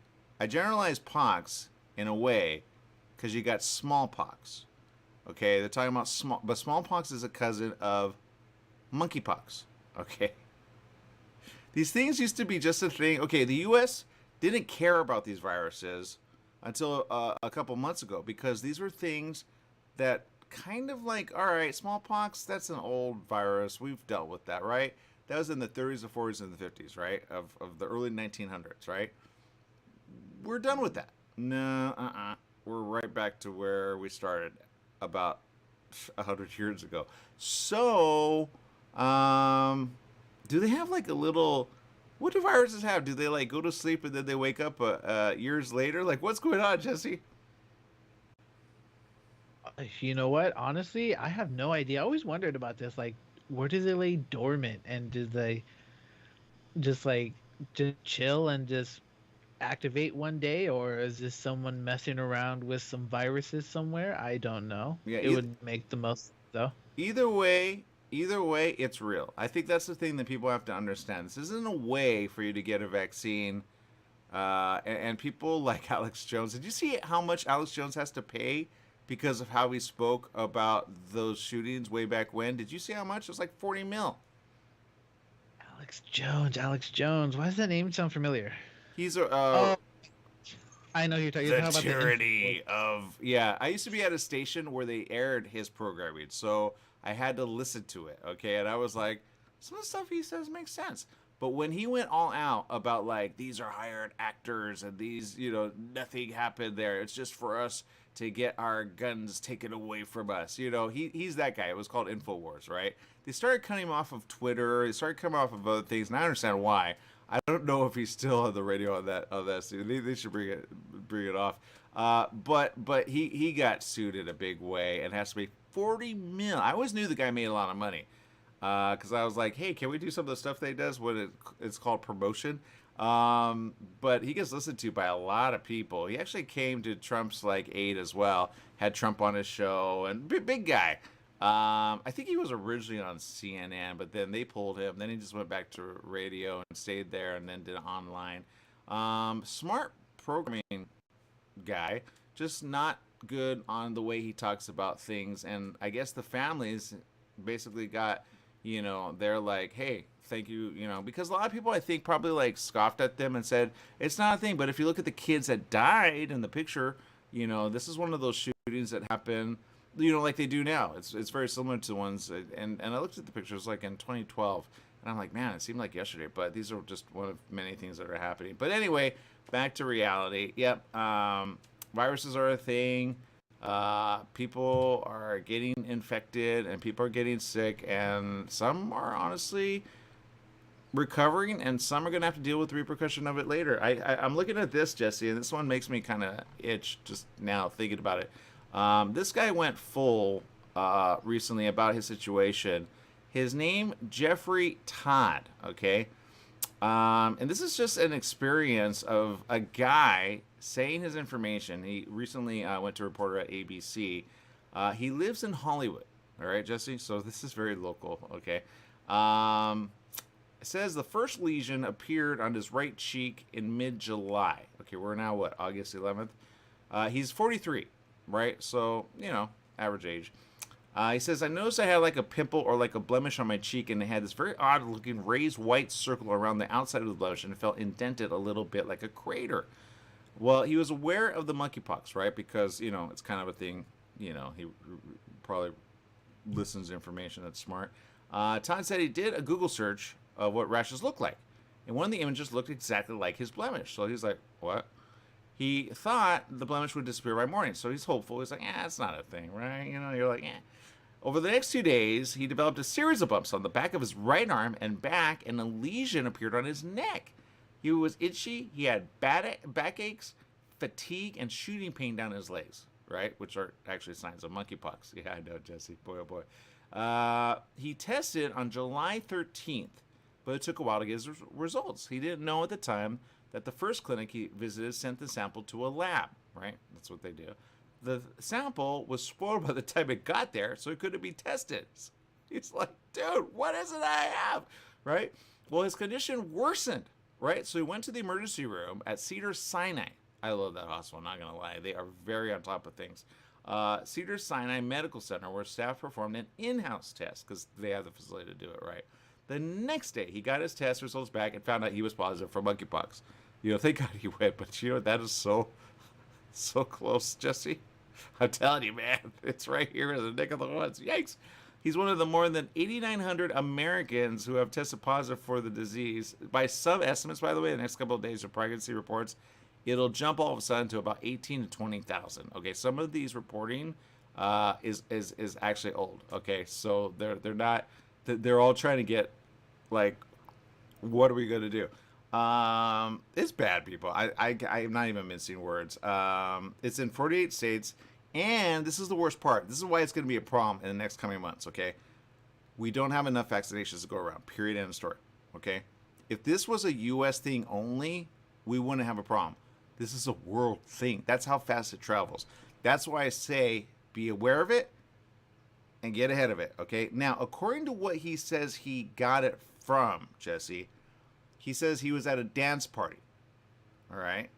I generalize pox in a way because you got smallpox. Okay? They're talking about but smallpox is a cousin of monkeypox. Okay? These things used to be just a thing. Okay, the U.S. didn't care about these viruses until a couple months ago because these were things that kind of like, all right, smallpox, that's an old virus. We've dealt with that, right? That was in the 30s, the 40s, and the 50s, right? Of the early 1900s, right? We're done with that. No, we're right back to where we started about 100 years ago. So, do they have like a little... What do viruses have? Do they like go to sleep and then they wake up years later? Like, what's going on, Jesse? You know what? Honestly, I have no idea. I always wondered about this. Like, where do they lay dormant? And do they just chill and just activate one day? Or is this someone messing around with some viruses somewhere? I don't know. Yeah, it would make the most, though. Either way, it's real. I think that's the thing that people have to understand. This isn't a way for you to get a vaccine. And people like Alex Jones. Did you see how much Alex Jones has to pay because of how he spoke about those shootings way back when? Did you see how much? It was like 40 mil. Alex Jones. Why does that name sound familiar? He's I know you're talking about the tyranny of... Yeah, I used to be at a station where they aired his programming, so I had to listen to it, okay? And I was like, some of the stuff he says makes sense. But when he went all out about, like, these are hired actors and these, nothing happened there. It's just for us to get our guns taken away from us. He's that guy. It was called InfoWars, right? They started cutting him off of Twitter. They started cutting him off of other things, and I understand why. I don't know if he's still on the radio on that They should bring it off. But he got sued in a big way and has to pay 40 mil. I always knew the guy made a lot of money. Because I was like, hey, can we do some of the stuff that he does when it's called promotion? But he gets listened to by a lot of people. He actually came to Trump's aid as well. Had Trump on his show, and big guy. I think he was originally on CNN, but then they pulled him. Then he just went back to radio and stayed there, and then did it online. Smart programming guy, just not good on the way he talks about things. And I guess the families basically got, they're like, hey, thank you, because a lot of people, I think, probably scoffed at them and said it's not a thing. But if you look at the kids that died in the picture, this is one of those shootings that happen, like they do now. It's very similar to the ones, and I looked at the pictures in 2012, and I'm like, man, it seemed like yesterday, but these are just one of many things that are happening. But anyway, back to reality. Yep, viruses are a thing. People are getting infected, and people are getting sick, and some are honestly recovering, and some are going to have to deal with the repercussion of it later. I'm looking at this, Jesse, and this one makes me kind of itch just now thinking about it. This guy went full recently about his situation. His name, Jeffrey Todd, okay? And this is just an experience of a guy saying his information. He recently went to a reporter at ABC. He lives in Hollywood. All right, Jesse? So this is very local, okay? It says the first lesion appeared on his right cheek in mid-July. Okay, we're now, what, August 11th? He's 43, right? So, you know, average age. He says, I noticed I had like a pimple or like a blemish on my cheek, and it had this very odd looking raised white circle around the outside of the blemish, and it felt indented a little bit like a crater. Well, he was aware of the monkeypox, right? Because, you know, it's kind of a thing, you know, he probably listens to information that's smart. Todd said he did a Google search of what rashes look like, and one of the images looked exactly like his blemish. So he's like, what? He thought the blemish would disappear by morning, so he's hopeful. He's like, it's not a thing, right? You know, you're like, Over the next 2 days, he developed a series of bumps on the back of his right arm and back, and a lesion appeared on his neck. He was itchy, he had backaches, fatigue, and shooting pain down his legs, right? Which are actually signs of monkeypox. Yeah, I know, Jesse. Boy, oh boy. He tested on July 13th, but it took a while to get his results. He didn't know at the time that the first clinic he visited sent the sample to a lab, right? That's what they do. The sample was spoiled by the time it got there, so it couldn't be tested. He's like, dude, what is it I have, right? Well, his condition worsened, right? So he went to the emergency room at Cedars-Sinai. I love that hospital, not going to lie. They are very on top of things. Cedars-Sinai Medical Center, where staff performed an in-house test because they have the facility to do it, right? The next day, he got his test results back and found out he was positive for monkeypox. You know, thank God he went, but you know, that is so close, Jesse. I'm telling you, man, it's right here in the neck of the woods. Yikes. He's one of the more than 8,900 Americans who have tested positive for the disease. By some estimates, by the way, the next couple of days of pregnancy reports, it'll jump all of a sudden to about 18 to 20,000. Okay, some of these reporting is actually old. Okay, so they're not. They're all trying to get like, what are we going to do? It's bad, people. I'm not even mincing words. It's in 48 states, and this is the worst part. This is why it's going to be a problem in the next coming months, okay? We don't have enough vaccinations to go around, period, end of story, okay? If this was a U.S. thing only, we wouldn't have a problem. This is a world thing. That's how fast it travels. That's why I say be aware of it and get ahead of it, okay? Now, according to what he says he got it from, Jesse, he says he was at a dance party. All right?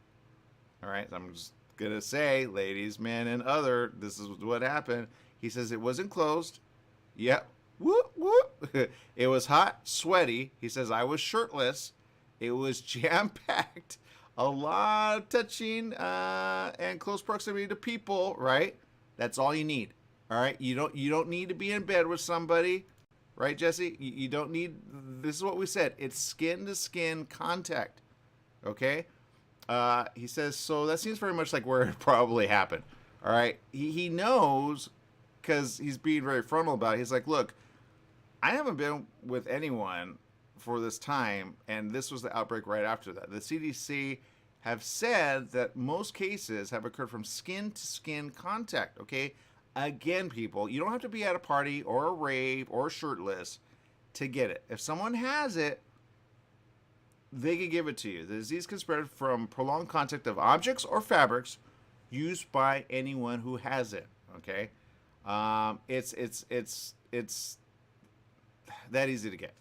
I'm just going to say, ladies, men, and other, this is what happened. He says it wasn't closed. Yep. Whoop, whoop. It was hot, sweaty. He says I was shirtless. It was jam-packed. A lot of touching and close proximity to people, right? That's all you need. All right? You don't need to be in bed with somebody. Right, Jesse? You don't need, this is what we said. It's skin-to-skin contact, okay? He says, so that seems very much like where it probably happened, all right? He knows, because he's being very frontal about it. He's like, look, I haven't been with anyone for this time, and this was the outbreak right after that. The CDC have said that most cases have occurred from skin-to-skin contact, okay? Again, people, you don't have to be at a party or a rave or shirtless to get it. If someone has it, they can give it to you. The disease can spread from prolonged contact of objects or fabrics used by anyone who has it. Okay, it's that easy to get.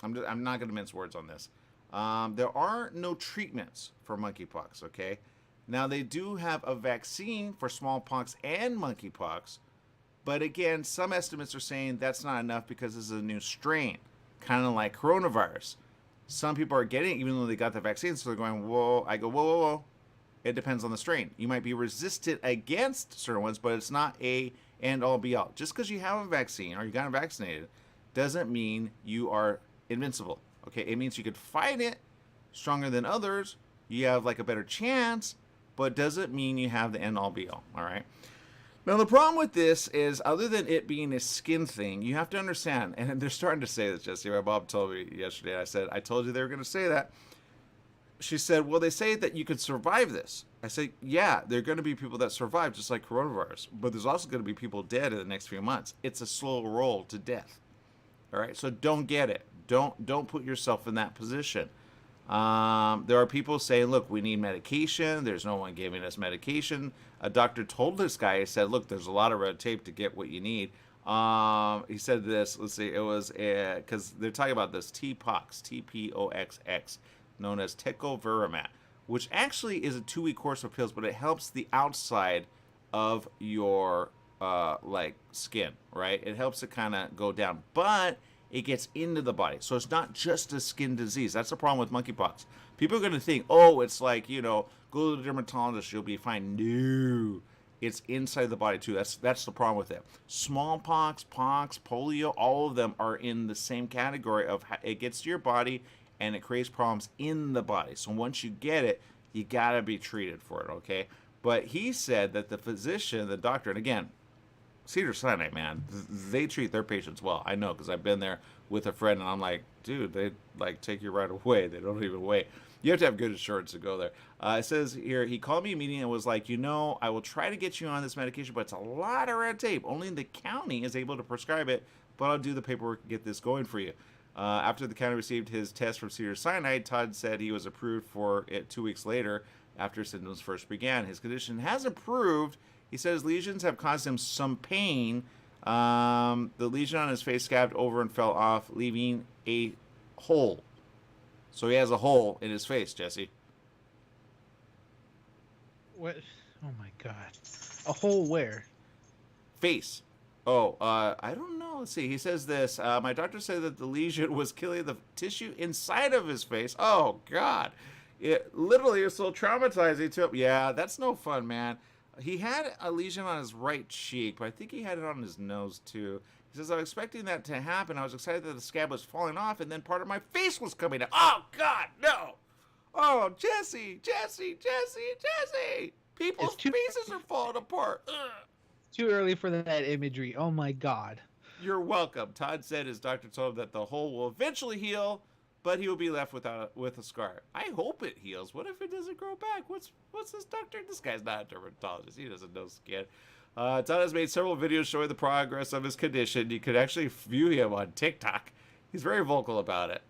I'm not going to mince words on this. There are no treatments for monkeypox. Okay. Now, they do have a vaccine for smallpox and monkeypox, but again, some estimates are saying that's not enough because this is a new strain, kind of like coronavirus. Some people are getting it even though they got the vaccine, so they're going, whoa. I go, whoa. It depends on the strain. You might be resistant against certain ones, but it's not a end-all be-all. Just because you have a vaccine or you got vaccinated doesn't mean you are invincible, okay? It means you could fight it stronger than others. You have like a better chance, but doesn't mean you have the end-all be-all, all right? Now, the problem with this is, other than it being a skin thing, you have to understand, and they're starting to say this, Jesse. My mom told me yesterday, I told you they were going to say that. She said, well, they say that you could survive this. I said, yeah, there are going to be people that survive, just like coronavirus, but there's also going to be people dead in the next few months. It's a slow roll to death, all right? So don't get it. Don't put yourself in that position. There are people saying, look, we need medication. There's no one giving us medication. A doctor told this guy, he said, look, there's a lot of red tape to get what you need. He said this, let's see, it was, because they're talking about this TPOXX, TPOXX, known as tecovirimat, which actually is a 2-week course of pills, but it helps the outside of your, like, skin, right? It helps it kind of go down, but it gets into the body. So it's not just a skin disease. That's the problem with monkeypox. People are going to think, oh, it's like, you know, go to the dermatologist, you'll be fine. No, it's inside the body too. That's the problem with it. Smallpox, pox, polio, all of them are in the same category of it gets to your body and it creates problems in the body. So once you get it, you got to be treated for it, okay? But he said that the physician, the doctor, and again, Cedars-Sinai, man, they treat their patients well. I know, because I've been there with a friend, and I'm like, dude, they like take you right away. They don't even wait. You have to have good insurance to go there. It says here, he called me immediately and was like, you know, I will try to get you on this medication, but it's a lot of red tape. Only the county is able to prescribe it, but I'll do the paperwork and get this going for you. After the county received his test from Cedars-Sinai, Todd said he was approved for it 2 weeks later after symptoms first began. His condition has improved. He said his lesions have caused him some pain. The lesion on his face scabbed over and fell off, leaving a hole. So he has a hole in his face, Jesse. What? Oh my God. A hole where? Face. Oh, I don't know. Let's see. He says this. My doctor said that the lesion was killing the tissue inside of his face. Oh, God. It literally is so traumatizing to him. Yeah, that's no fun, man. He had a lesion on his right cheek, but I think he had it on his nose too. He says, I was expecting that to happen. I was excited that the scab was falling off, and then part of my face was coming out. Oh, God, no. Oh, Jesse. People's faces are falling apart. Ugh. Too early for that imagery. Oh, my God. You're welcome. Todd said his doctor told him that the hole will eventually heal, but he will be left with a scar. I hope it heals. What if it doesn't grow back? What's this doctor? This guy's not a dermatologist. He doesn't know skin. Todd has made several videos showing the progress of his condition. You could actually view him on TikTok. He's very vocal about it,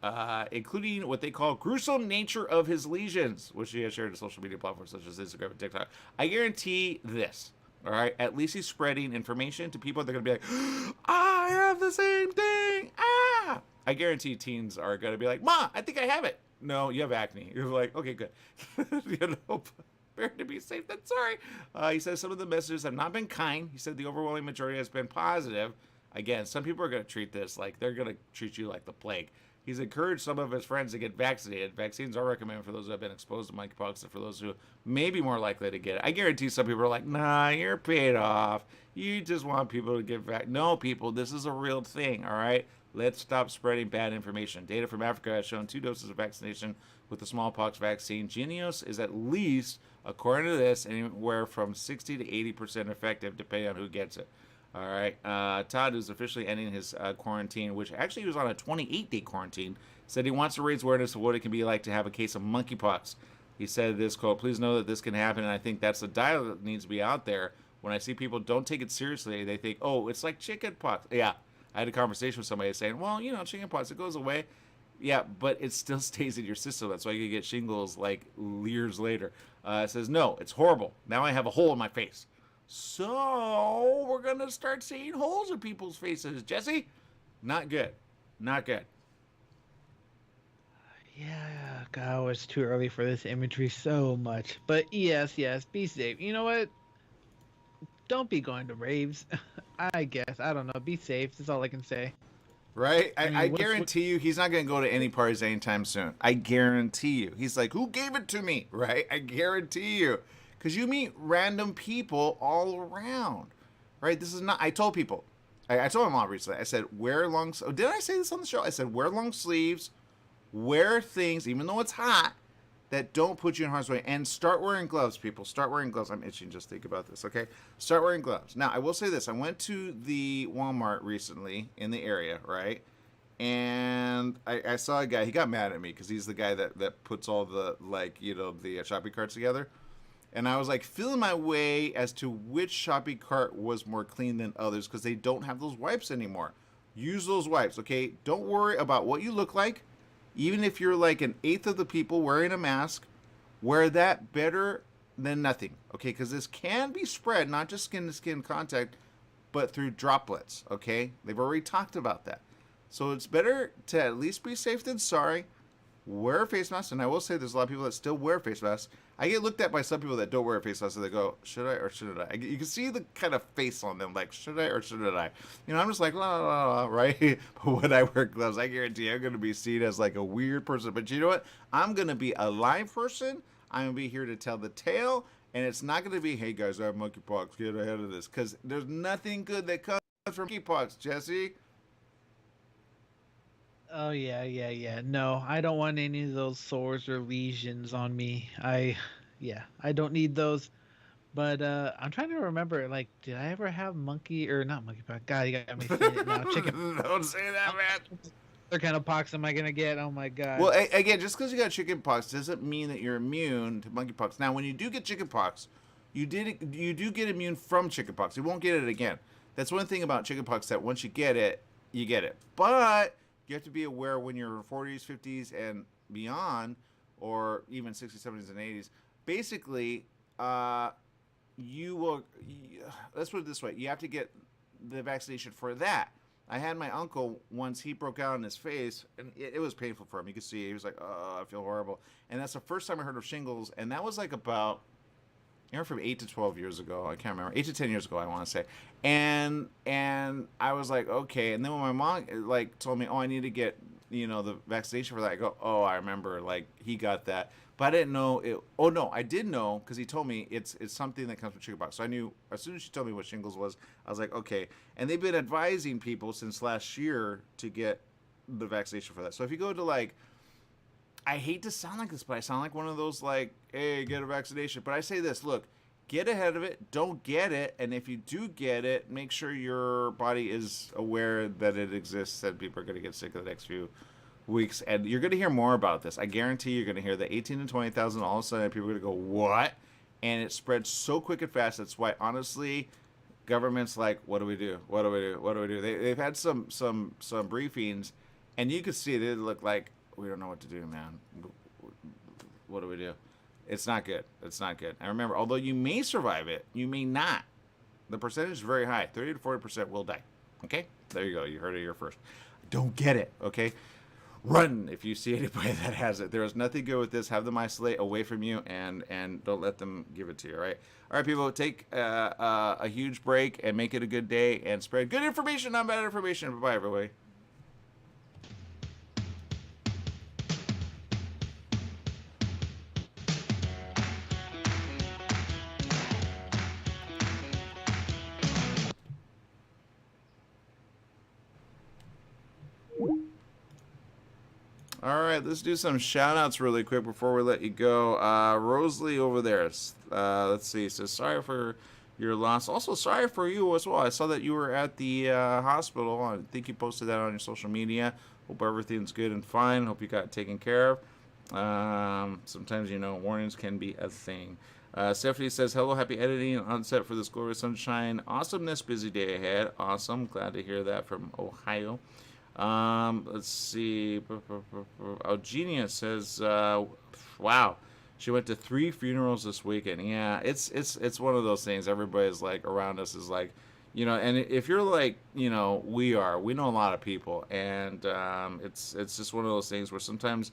including what they call gruesome nature of his lesions, which he has shared on social media platforms such as Instagram and TikTok. I guarantee this. All right, at least he's spreading information to people. They're gonna be like, I have the same thing. Ah, I guarantee teens are gonna be like, Ma, I think I have it. No, you have acne. You're like, okay, good. You know, better to be safe than sorry. He says some of the messages have not been kind. He said the overwhelming majority has been positive. Again, some people are gonna treat this like they're gonna treat you like the plague. He's encouraged some of his friends to get vaccinated. Vaccines are recommended for those who have been exposed to monkeypox and for those who may be more likely to get it. I guarantee some people are like, nah, you're paid off. You just want people to get vaccinated. No, people, this is a real thing, all right? Let's stop spreading bad information. Data from Africa has shown 2 doses of vaccination with the smallpox vaccine. Jynneos is at least, according to this, anywhere from 60 to 80% effective, depending on who gets it. All right. Todd, who's officially ending his quarantine, which actually he was on a 28-day quarantine, said he wants to raise awareness of what it can be like to have a case of monkeypox. He said this, quote, please know that this can happen, and I think that's the dialogue that needs to be out there. When I see people don't take it seriously, they think, oh, it's like chicken pox. Yeah. I had a conversation with somebody saying, well, you know, chicken pox, it goes away. Yeah, but it still stays in your system. That's why you get shingles like years later. It says, no, it's horrible. Now I have a hole in my face. So we're going to start seeing holes in people's faces. Jesse, not good. Not good. Yeah, God, it's too early for this imagery so much. But yes, be safe. You know what? Don't be going to raves. I guess. I don't know. Be safe. That's all I can say. Right? I guarantee you he's not going to go to any parties anytime soon. I guarantee you. He's like, who gave it to me? Right? I guarantee you. Because you meet random people all around, right? This is not, I told people, I told my mom recently, I said, wear long, did I say this on the show? I said, wear long sleeves, wear things, even though it's hot, that don't put you in harm's way, and start wearing gloves, people. Start wearing gloves. I'm itching just to think about this, okay? Start wearing gloves. Now, I will say this. I went to the Walmart recently in the area, right? And I saw a guy, he got mad at me because he's the guy that puts all the, like, you know, the shopping carts together. And I was like feeling my way as to which shopping cart was more clean than others because they don't have those wipes anymore. use those wipes, okay? Don't worry about what you look like. Even if you're like an eighth of the people wearing a mask, wear that better than nothing, okay? Because this can be spread, not just skin-to-skin contact, but through droplets, okay? They've already talked about that. So it's better to at least be safe than sorry. Wear a face mask, and I will say there's a lot of people that still wear face masks. I get looked at by some people that don't wear a face mask, and they go, should I or shouldn't I? You can see the kind of face on them, like, should I or shouldn't I? You know, I'm just like, la, la, la, la, right? But when I wear gloves, I guarantee I'm going to be seen as like a weird person. But you know what? I'm going to be a live person. I'm going to be here to tell the tale, and it's not going to be, hey, guys, I have monkeypox. Get ahead of this. Because there's nothing good that comes from monkeypox, Jesse. Oh yeah. No, I don't want any of those sores or lesions on me. I don't need those. But I'm trying to remember, like, did I ever have monkey or not monkeypox? God, you got me saying it now. Chicken. Don't say that, man. What kind of pox am I gonna get? Oh my God. Well, again, just because you got chicken pox doesn't mean that you're immune to monkeypox. Now, when you do get chicken pox, you do get immune from chicken pox. You won't get it again. That's one thing about chicken pox, that once you get it, you get it. But you have to be aware when you're 40s, 50s, and beyond, or even 60s, 70s, and 80s. Basically, you will. Let's put it this way: you have to get the vaccination for that. I had my uncle once. He broke out in his face, and it was painful for him. You could see he was like, "Oh, I feel horrible." And that's the first time I heard of shingles, and that was like about, from 8 to 12 years ago. I can't remember. 8 to 10 years ago, I want to say. And I was like, okay. And then when my mom like told me, oh, I need to get the vaccination for that, I go, oh, I remember, like, he got that, but I didn't know it. Oh no, I did know, because he told me it's something that comes from chickenpox. So I knew as soon as she told me what shingles was, I was like, okay. And they've been advising people since last year to get the vaccination for that. So if you go to, like, I hate to sound like this, but I sound like one of those, like, hey, get a vaccination. But I say this, look, get ahead of it. Don't get it. And if you do get it, make sure your body is aware that it exists, that people are going to get sick in the next few weeks. And you're going to hear more about this. I guarantee you're going to hear the 18 to 20,000. All of a sudden, people are going to go, what? And it spreads so quick and fast. That's why, honestly, government's like, what do we do? What do we do? What do we do? They've had some briefings, and you could see they look like, we don't know what to do, man. What do we do? It's not good. It's not good. And remember, although you may survive it, you may not. The percentage is very high. 30 to 40% will die. Okay? There you go. You heard it here first. Don't get it. Okay? Run if you see anybody that has it. There is nothing good with this. Have them isolate away from you, and don't let them give it to you. All right? All right, people. Take a huge break and make it a good day and spread good information, not bad information. Bye-bye, everybody. All right, let's do some shout-outs really quick before we let you go. Rosalie over there, let's see, says, sorry for your loss. Also, sorry for you as well. I saw that you were at the hospital. I think you posted that on your social media. Hope everything's good and fine. Hope you got it taken care of. Sometimes, warnings can be a thing. Stephanie says, hello, happy editing on set for this glorious sunshine. Awesomeness, busy day ahead. Awesome. Glad to hear that from Ohio. Let's see. Eugenia says, wow, she went to 3 funerals this weekend. Yeah, it's one of those things. Everybody's like around us is like, and if you're like, we know a lot of people, and it's just one of those things where sometimes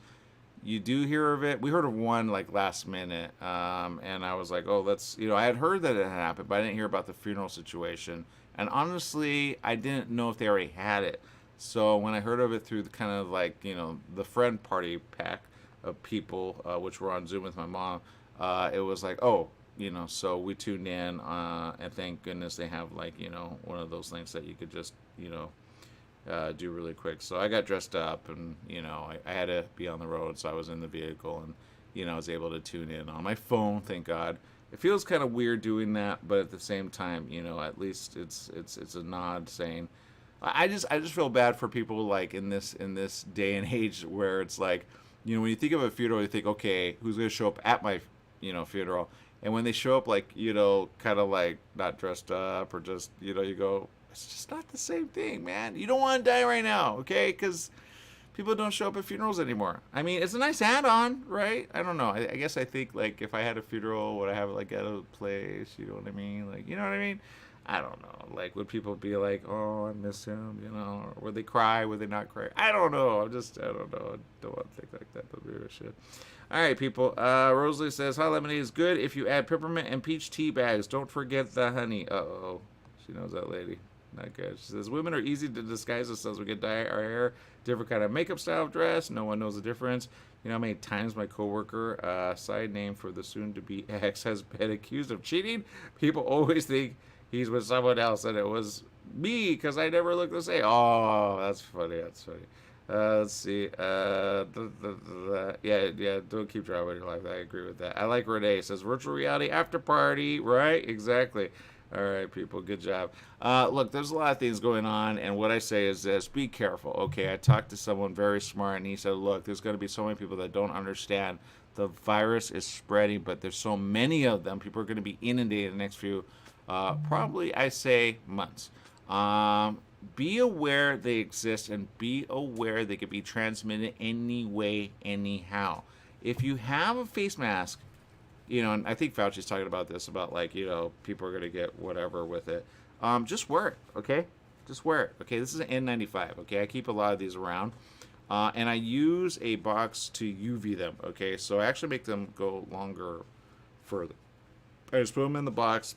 you do hear of it. We heard of one like last minute, and I was like, oh, let's, I had heard that it had happened, but I didn't hear about the funeral situation. And honestly, I didn't know if they already had it. So when I heard of it through the kind of like, the friend party pack of people, which were on Zoom with my mom, it was like, oh, so we tuned in, and thank goodness they have like, one of those things that you could just, do really quick. So I got dressed up, and, I had to be on the road, so I was in the vehicle, and, I was able to tune in on my phone, thank God. It feels kind of weird doing that, but at the same time, at least it's a nod saying, I just feel bad for people like in this day and age where it's like, when you think of a funeral, you think, okay, who's going to show up at my, funeral? And when they show up like, kind of like not dressed up or just, you go, It's just not the same thing, man. You don't want to die right now, okay? Because people don't show up at funerals anymore. I mean, it's a nice add-on, right? I don't know. I guess I think, like, if I had a funeral, would I have it, like, at a place? You know what I mean? Like, you know what I mean? I don't know. Like, would people be like, oh, I miss him, you know? Or would they cry? Would they not cry? I don't know. I don't know. I don't want to think like that, but maybe I should. All right, people. Rosalie says, hot lemonade is good if you add peppermint and peach tea bags. Don't forget the honey. Uh-oh. She knows that lady. Not good. She says, women are easy to disguise themselves. We can dye our hair, different kind of makeup style dress. No one knows the difference. You know how many times my coworker, side name for the soon-to-be ex, has been accused of cheating? People always think he's with someone else, and it was me because I never look the same. Oh, that's funny. That's funny. Let's see. Yeah, don't keep drama in your life. I agree with that. I like Renee. Says, virtual reality after party. Right? Exactly. All right, people. Good job. Look, there's a lot of things going on, and what I say is this. Be careful, okay? I talked to someone very smart, and he said, look, there's going to be so many people that don't understand the virus is spreading, but there's so many of them. People are going to be inundated in the next few, probably, I say, months. Be aware they exist, and be aware they could be transmitted anyway, anyhow. If you have a face mask, you know, and I think Fauci's talking about this, about, like, you know, people are going to get whatever with it. Just wear it, okay? Just wear it, okay? This is an N95, okay? I keep a lot of these around. And I use a box to UV them, okay? So I actually make them go longer, further. I just put them in the box,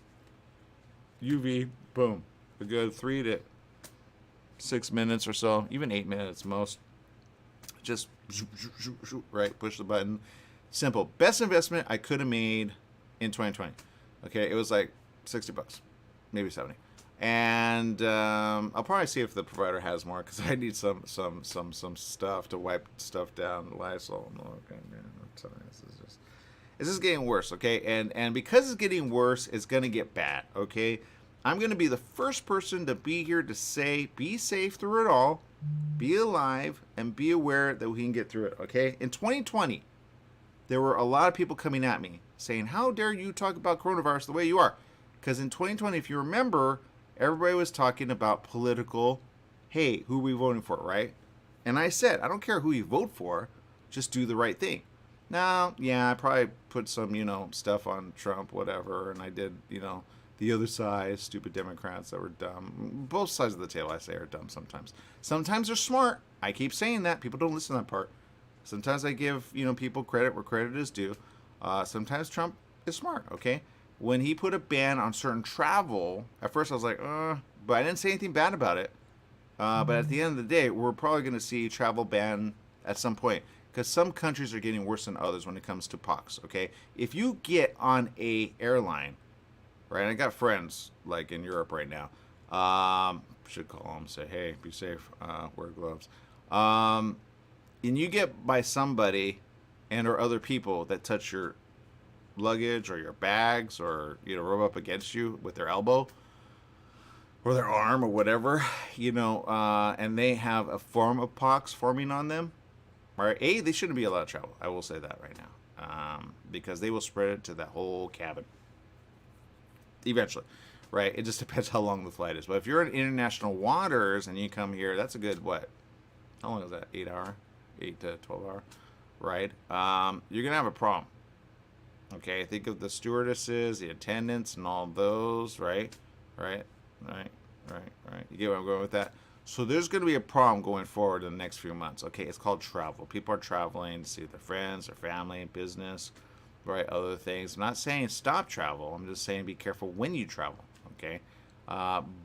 UV, boom. A good 3 to 6 minutes or so, even 8 minutes most. Just, right, push the button. Simple. Best investment I could have made in 2020. Okay, it was like $60, maybe 70. And I'll probably see if the provider has more, because I need some stuff to wipe stuff down. Lysol. Okay, man, I'm telling you, this is getting worse. Okay, and because it's getting worse, it's gonna get bad. Okay, I'm gonna be the first person to be here to say, be safe through it all, be alive, and be aware that we can get through it. Okay, in 2020. There were a lot of people coming at me saying, how dare you talk about coronavirus the way you are? Because in 2020, if you remember, everybody was talking about political, hey, who are we voting for, right? And I said, I don't care who you vote for, just do the right thing. Now, yeah, I probably put some, you know, stuff on Trump, whatever, and I did, you know, the other side, stupid Democrats that were dumb. Both sides of the table, I say, are dumb sometimes. Sometimes they're smart. I keep saying that. People don't listen to that part. Sometimes I give, you know, people credit where credit is due. Sometimes Trump is smart, okay? When he put a ban on certain travel, at first I was like, but I didn't say anything bad about it. But at the end of the day, we're probably going to see travel ban at some point, because some countries are getting worse than others when it comes to pox, okay? If you get on a airline, right, and I got friends, like, in Europe right now, should call them and say, hey, be safe, wear gloves. And you get by somebody and or other people that touch your luggage or your bags, or, you know, rub up against you with their elbow or their arm or whatever, you know, and they have a form of pox forming on them, right? They shouldn't be allowed to travel. I will say that right now, because they will spread it to that whole cabin eventually, right? It just depends how long the flight is. But if you're in international waters and you come here, that's a good, what? How long is that? 8 to 12 hour, right? You're going to have a problem. Okay, think of the stewardesses, the attendants, and all those, right? Right. You get where I'm going with that? So there's going to be a problem going forward in the next few months. Okay, it's called travel. People are traveling to see their friends, their family, business, right? Other things. I'm not saying stop travel. I'm just saying be careful when you travel, okay?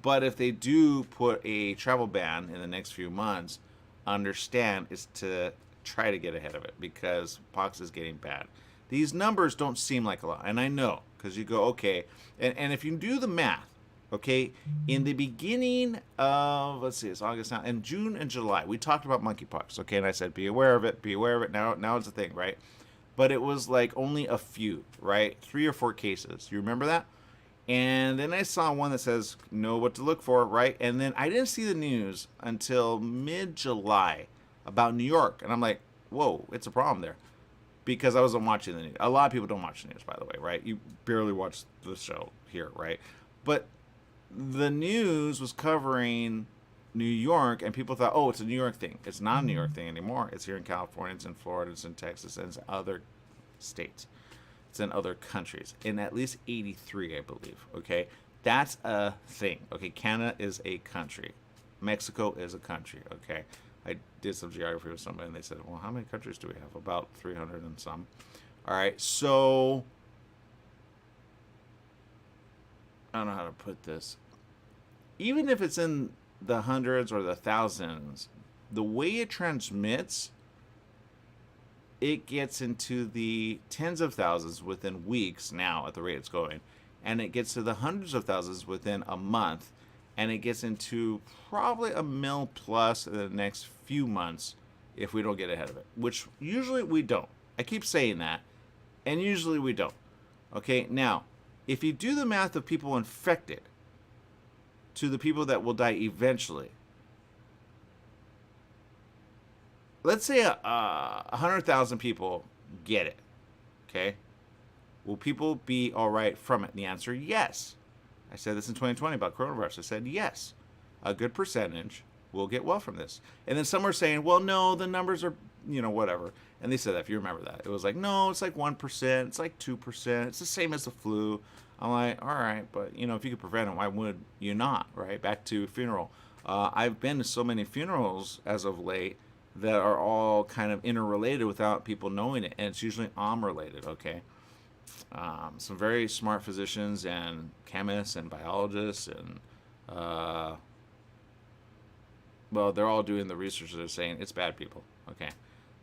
But if they do put a travel ban in the next few months, understand is to try to get ahead of it, because pox is getting bad. These numbers don't seem like a lot, and I know, because you go, okay, and if you do the math, okay, in the beginning of, let's see, it's August now, in June and July, we talked about monkeypox, okay, and I said, be aware of it, now it's a thing, right? But it was like only a few, right? 3 or 4 cases. You remember that? And then I saw one that says, know what to look for, right? And then I didn't see the news until mid-July about New York. And I'm like, whoa, it's a problem there. Because I wasn't watching the news. A lot of people don't watch the news, by the way, right? You barely watch the show here, right? But the news was covering New York, and people thought, oh, it's a New York thing. It's not a New York thing anymore. It's here in California, it's in Florida, it's in Texas, and it's in other states. It's in other countries. In at least 83, I believe. Okay? That's a thing. Okay? Canada is a country. Mexico is a country. Okay? I did some geography with somebody, and they said, well, how many countries do we have? About 300 and some. All right, so I don't know how to put this. Even if it's in the hundreds or the thousands, the way it transmits, it gets into the tens of thousands within weeks now at the rate it's going. And it gets to the hundreds of thousands within a month. And it gets into probably a mil plus in the next few months if we don't get ahead of it, which usually we don't. I keep saying that, and usually we don't. Okay, now, if you do the math of people infected to the people that will die eventually, let's say 100,000 people get it, okay? Will people be all right from it? And the answer, yes. I said this in 2020 about coronavirus. I said, yes, a good percentage will get well from this. And then some are saying, well, no, the numbers are, whatever. And they said that, if you remember that. It was like, no, it's like 1%. It's like 2%. It's the same as the flu. I'm like, all right, but, if you could prevent it, why would you not, right? Back to funeral. I've been to so many funerals as of late that are all kind of interrelated without people knowing it. And it's usually related, okay? Some very smart physicians and chemists and biologists and, they're all doing the research. They're saying it's bad people, okay?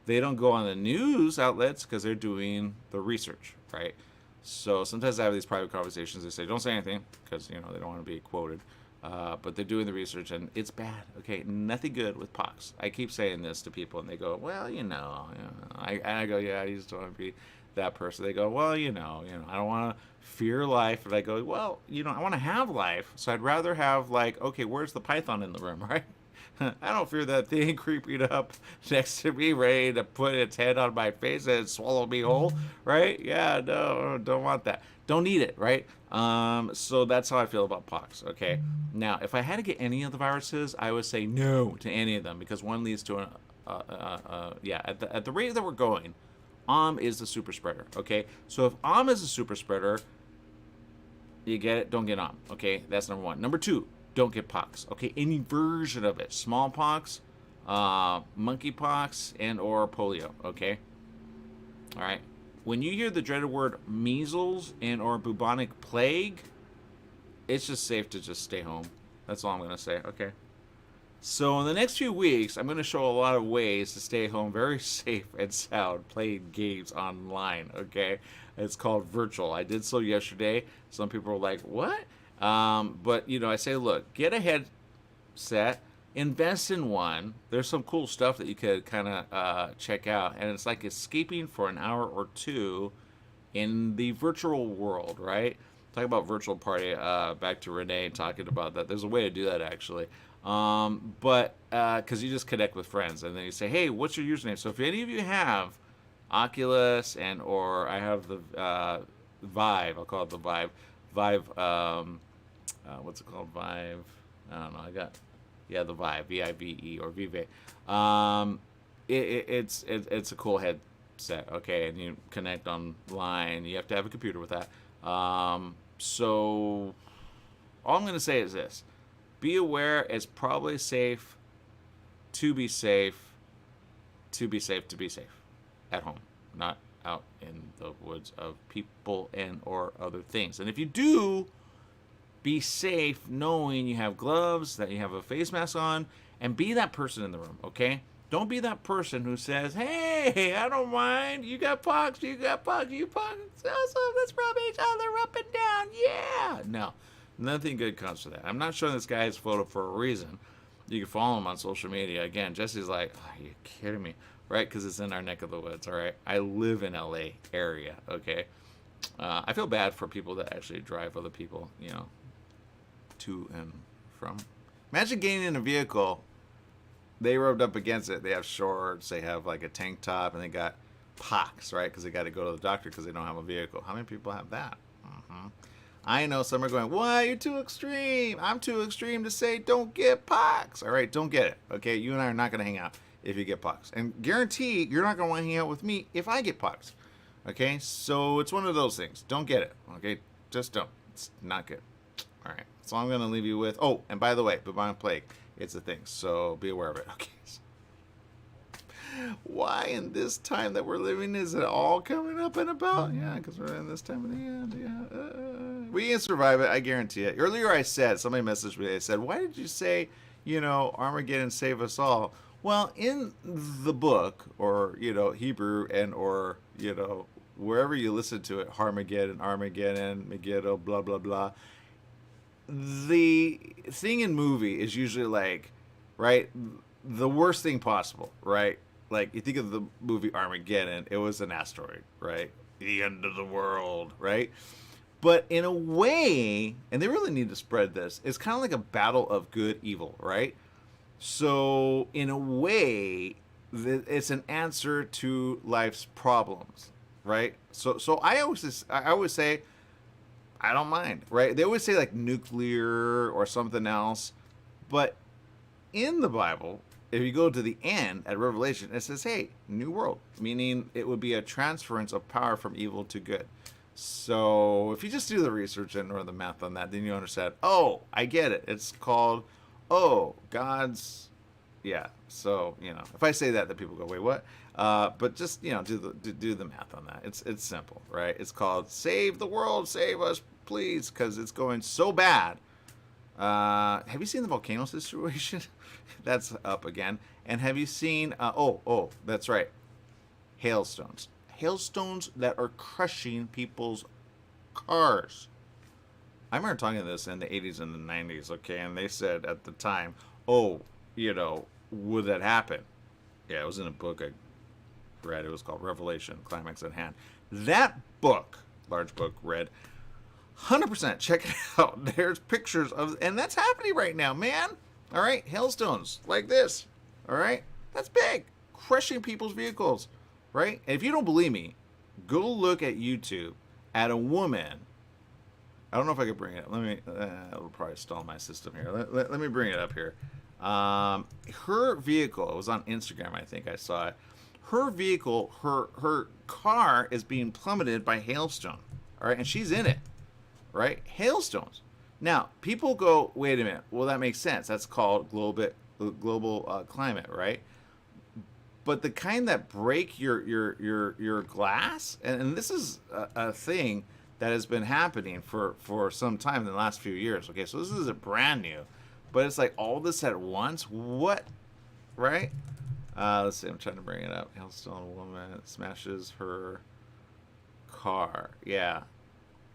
They don't go on the news outlets because they're doing the research, right? So sometimes I have these private conversations. They say, don't say anything because, they don't want to be quoted. But they're doing the research, and it's bad, okay? Nothing good with pox. I keep saying this to people, and they go, well, I go, yeah, I just don't want to be that person. They go, well, I don't want to fear life. And I go, well, I want to have life, so I'd rather have, okay, where's the python in the room, right? I don't fear that thing creeping up next to me, ready to put its head on my face and swallow me whole, right? Yeah, no, don't want that. Don't need it, right? So that's how I feel about pox, okay? Now, if I had to get any of the viruses, I would say no to any of them because one leads to at the rate that we're going, is the super spreader, okay? So if is a super spreader, you get it, don't get okay? That's number one. Number two, don't get pox, okay? Any version of it. Smallpox, monkeypox, and or polio, okay? All right? When you hear the dreaded word measles and or bubonic plague, it's just safe to just stay home. That's all I'm going to say, okay? So in the next few weeks, I'm going to show a lot of ways to stay home very safe and sound playing games online, okay? It's called virtual. I did so yesterday. Some people were like, what? But, I say, look, get a headset, invest in one. There's some cool stuff that you could kind of check out. And it's like escaping for an hour or two in the virtual world, right? Talk about virtual party, back to Renee talking about that. There's a way to do that, actually. But because you just connect with friends. And then you say, hey, what's your username? So if any of you have Oculus or I have the Vive, I'll call it the Vive. Vive, what's it called? Vive. I don't know. The Vive, VIVE or Vive. It's a cool headset, okay, and you connect online. You have to have a computer with that. So all I'm going to say is this: be aware. It's probably safe to be safe at home, not out in the woods of people and or other things. And if you do, be safe knowing you have gloves, that you have a face mask on, and be that person in the room, okay? Don't be that person who says, hey, I don't mind, you got pox, you pox, awesome, let's rub each other up and down, yeah! No, nothing good comes to that. I'm not showing this guy's photo for a reason. You can follow him on social media. Again, Jesse's like, are you kidding me? Right, because it's in our neck of the woods, all right? I live in LA area, okay? I feel bad for people that actually drive other people, to and from. Imagine getting in a vehicle, they rubbed up against it, they have shorts, they have like a tank top, and they got pox, right? Because they got to go to the doctor because they don't have a vehicle. How many people have that? I know some are going, "Why, you're too extreme. I'm too extreme to say don't get pox." All right, don't get it. Okay, you and I are not going to hang out if you get pox. And guarantee you're not going to want to hang out with me if I get pox. Okay, so it's one of those things. Don't get it. Okay, just don't. It's not good. All right, so I'm going to leave you with, oh, and by the way, bubonic plague, it's a thing, so be aware of it. Okay. Why in this time that we're living is it all coming up and about? Yeah, because we're in this time of the end. Yeah, we can survive it. I guarantee it. Earlier I said, somebody messaged me. They said, "Why did you say, Armageddon save us all?" Well, in the book, or Hebrew, and or wherever you listen to it, Harmageddon, Armageddon, Megiddo, blah blah blah. The thing in movie is usually like, right, the worst thing possible, right? Like, you think of the movie Armageddon, it was an asteroid, right? The end of the world, right? But in a way, and they really need to spread this, it's kind of like a battle of good, evil, right? So, in a way, it's an answer to life's problems, right? So I always say, I don't mind, right? They always say, like, nuclear or something else. But in the Bible, if you go to the end at Revelation, it says, hey, new world, meaning it would be a transference of power from evil to good. So if you just do the research and or the math on that, then you understand, oh, I get it. It's called, God's, yeah. So, if I say that, then people go, wait, what? But just, do the math on that. It's simple, right? It's called save the world, save us, please, because it's going so bad. Have you seen the volcano situation? That's up again. And have you seen, that's right, hailstones. Hailstones that are crushing people's cars. I remember talking to this in the 80s and the 90s, okay, and they said at the time, would that happen? Yeah, it was in a book I read. It was called Revelation, Climax at Hand. That book, large book, read 100%. Check it out. There's pictures of, and that's happening right now, man. All right, hailstones like this. All right, that's big, crushing people's vehicles. Right, and if you don't believe me, go look at YouTube at a woman. I don't know if I can bring it up. Let me. It'll probably stall my system here. Let me bring it up here. Her vehicle. It was on Instagram. I think I saw it. Her vehicle. Her car is being plummeted by hailstone. All right, and she's in it. Right, hailstones. Now people go, wait a minute. Well, that makes sense. That's called global climate, right? But the kind that break your glass, and this is a thing that has been happening for some time in the last few years. Okay, so this isn't brand new, but it's like all this at once. What, right? Let's see. I'm trying to bring it up. Hailstone woman smashes her car. Yeah,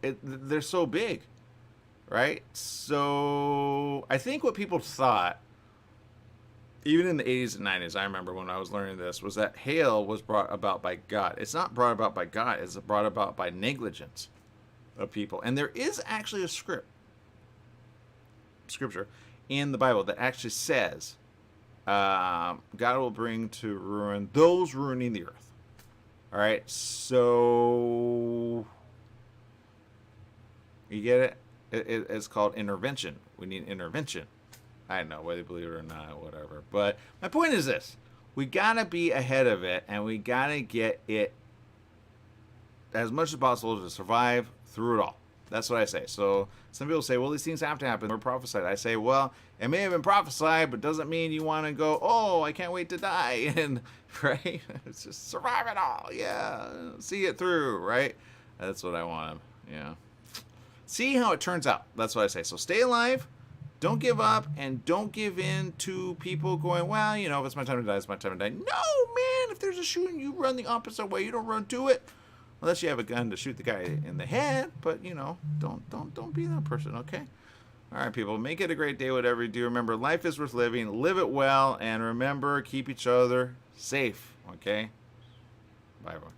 they're so big, right? So I think what people thought, even in the 80s and 90s, I remember when I was learning this, was that hail was brought about by God. It's not brought about by God. It's brought about by negligence of people. And there is actually a scripture in the Bible that actually says God will bring to ruin those ruining the earth. All right, so you get it? It's called intervention. We need intervention. I don't know whether you believe it or not, whatever. But my point is this. We got to be ahead of it, and we got to get it as much as possible to survive through it all. That's what I say. So some people say, well, these things have to happen. They're prophesied. I say, well, it may have been prophesied, but doesn't mean you want to go, oh, I can't wait to die. And, right? It's just survive it all. Yeah. See it through, right? That's what I want. Yeah. See how it turns out. That's what I say. So stay alive. Don't give up, and don't give in to people going, well, if it's my time to die, it's my time to die. No, man, if there's a shooting, you run the opposite way. You don't run to it. Unless you have a gun to shoot the guy in the head, but, don't be that person, okay? All right, people, make it a great day, whatever you do. Remember, life is worth living. Live it well, and remember, keep each other safe, okay? Bye, everyone.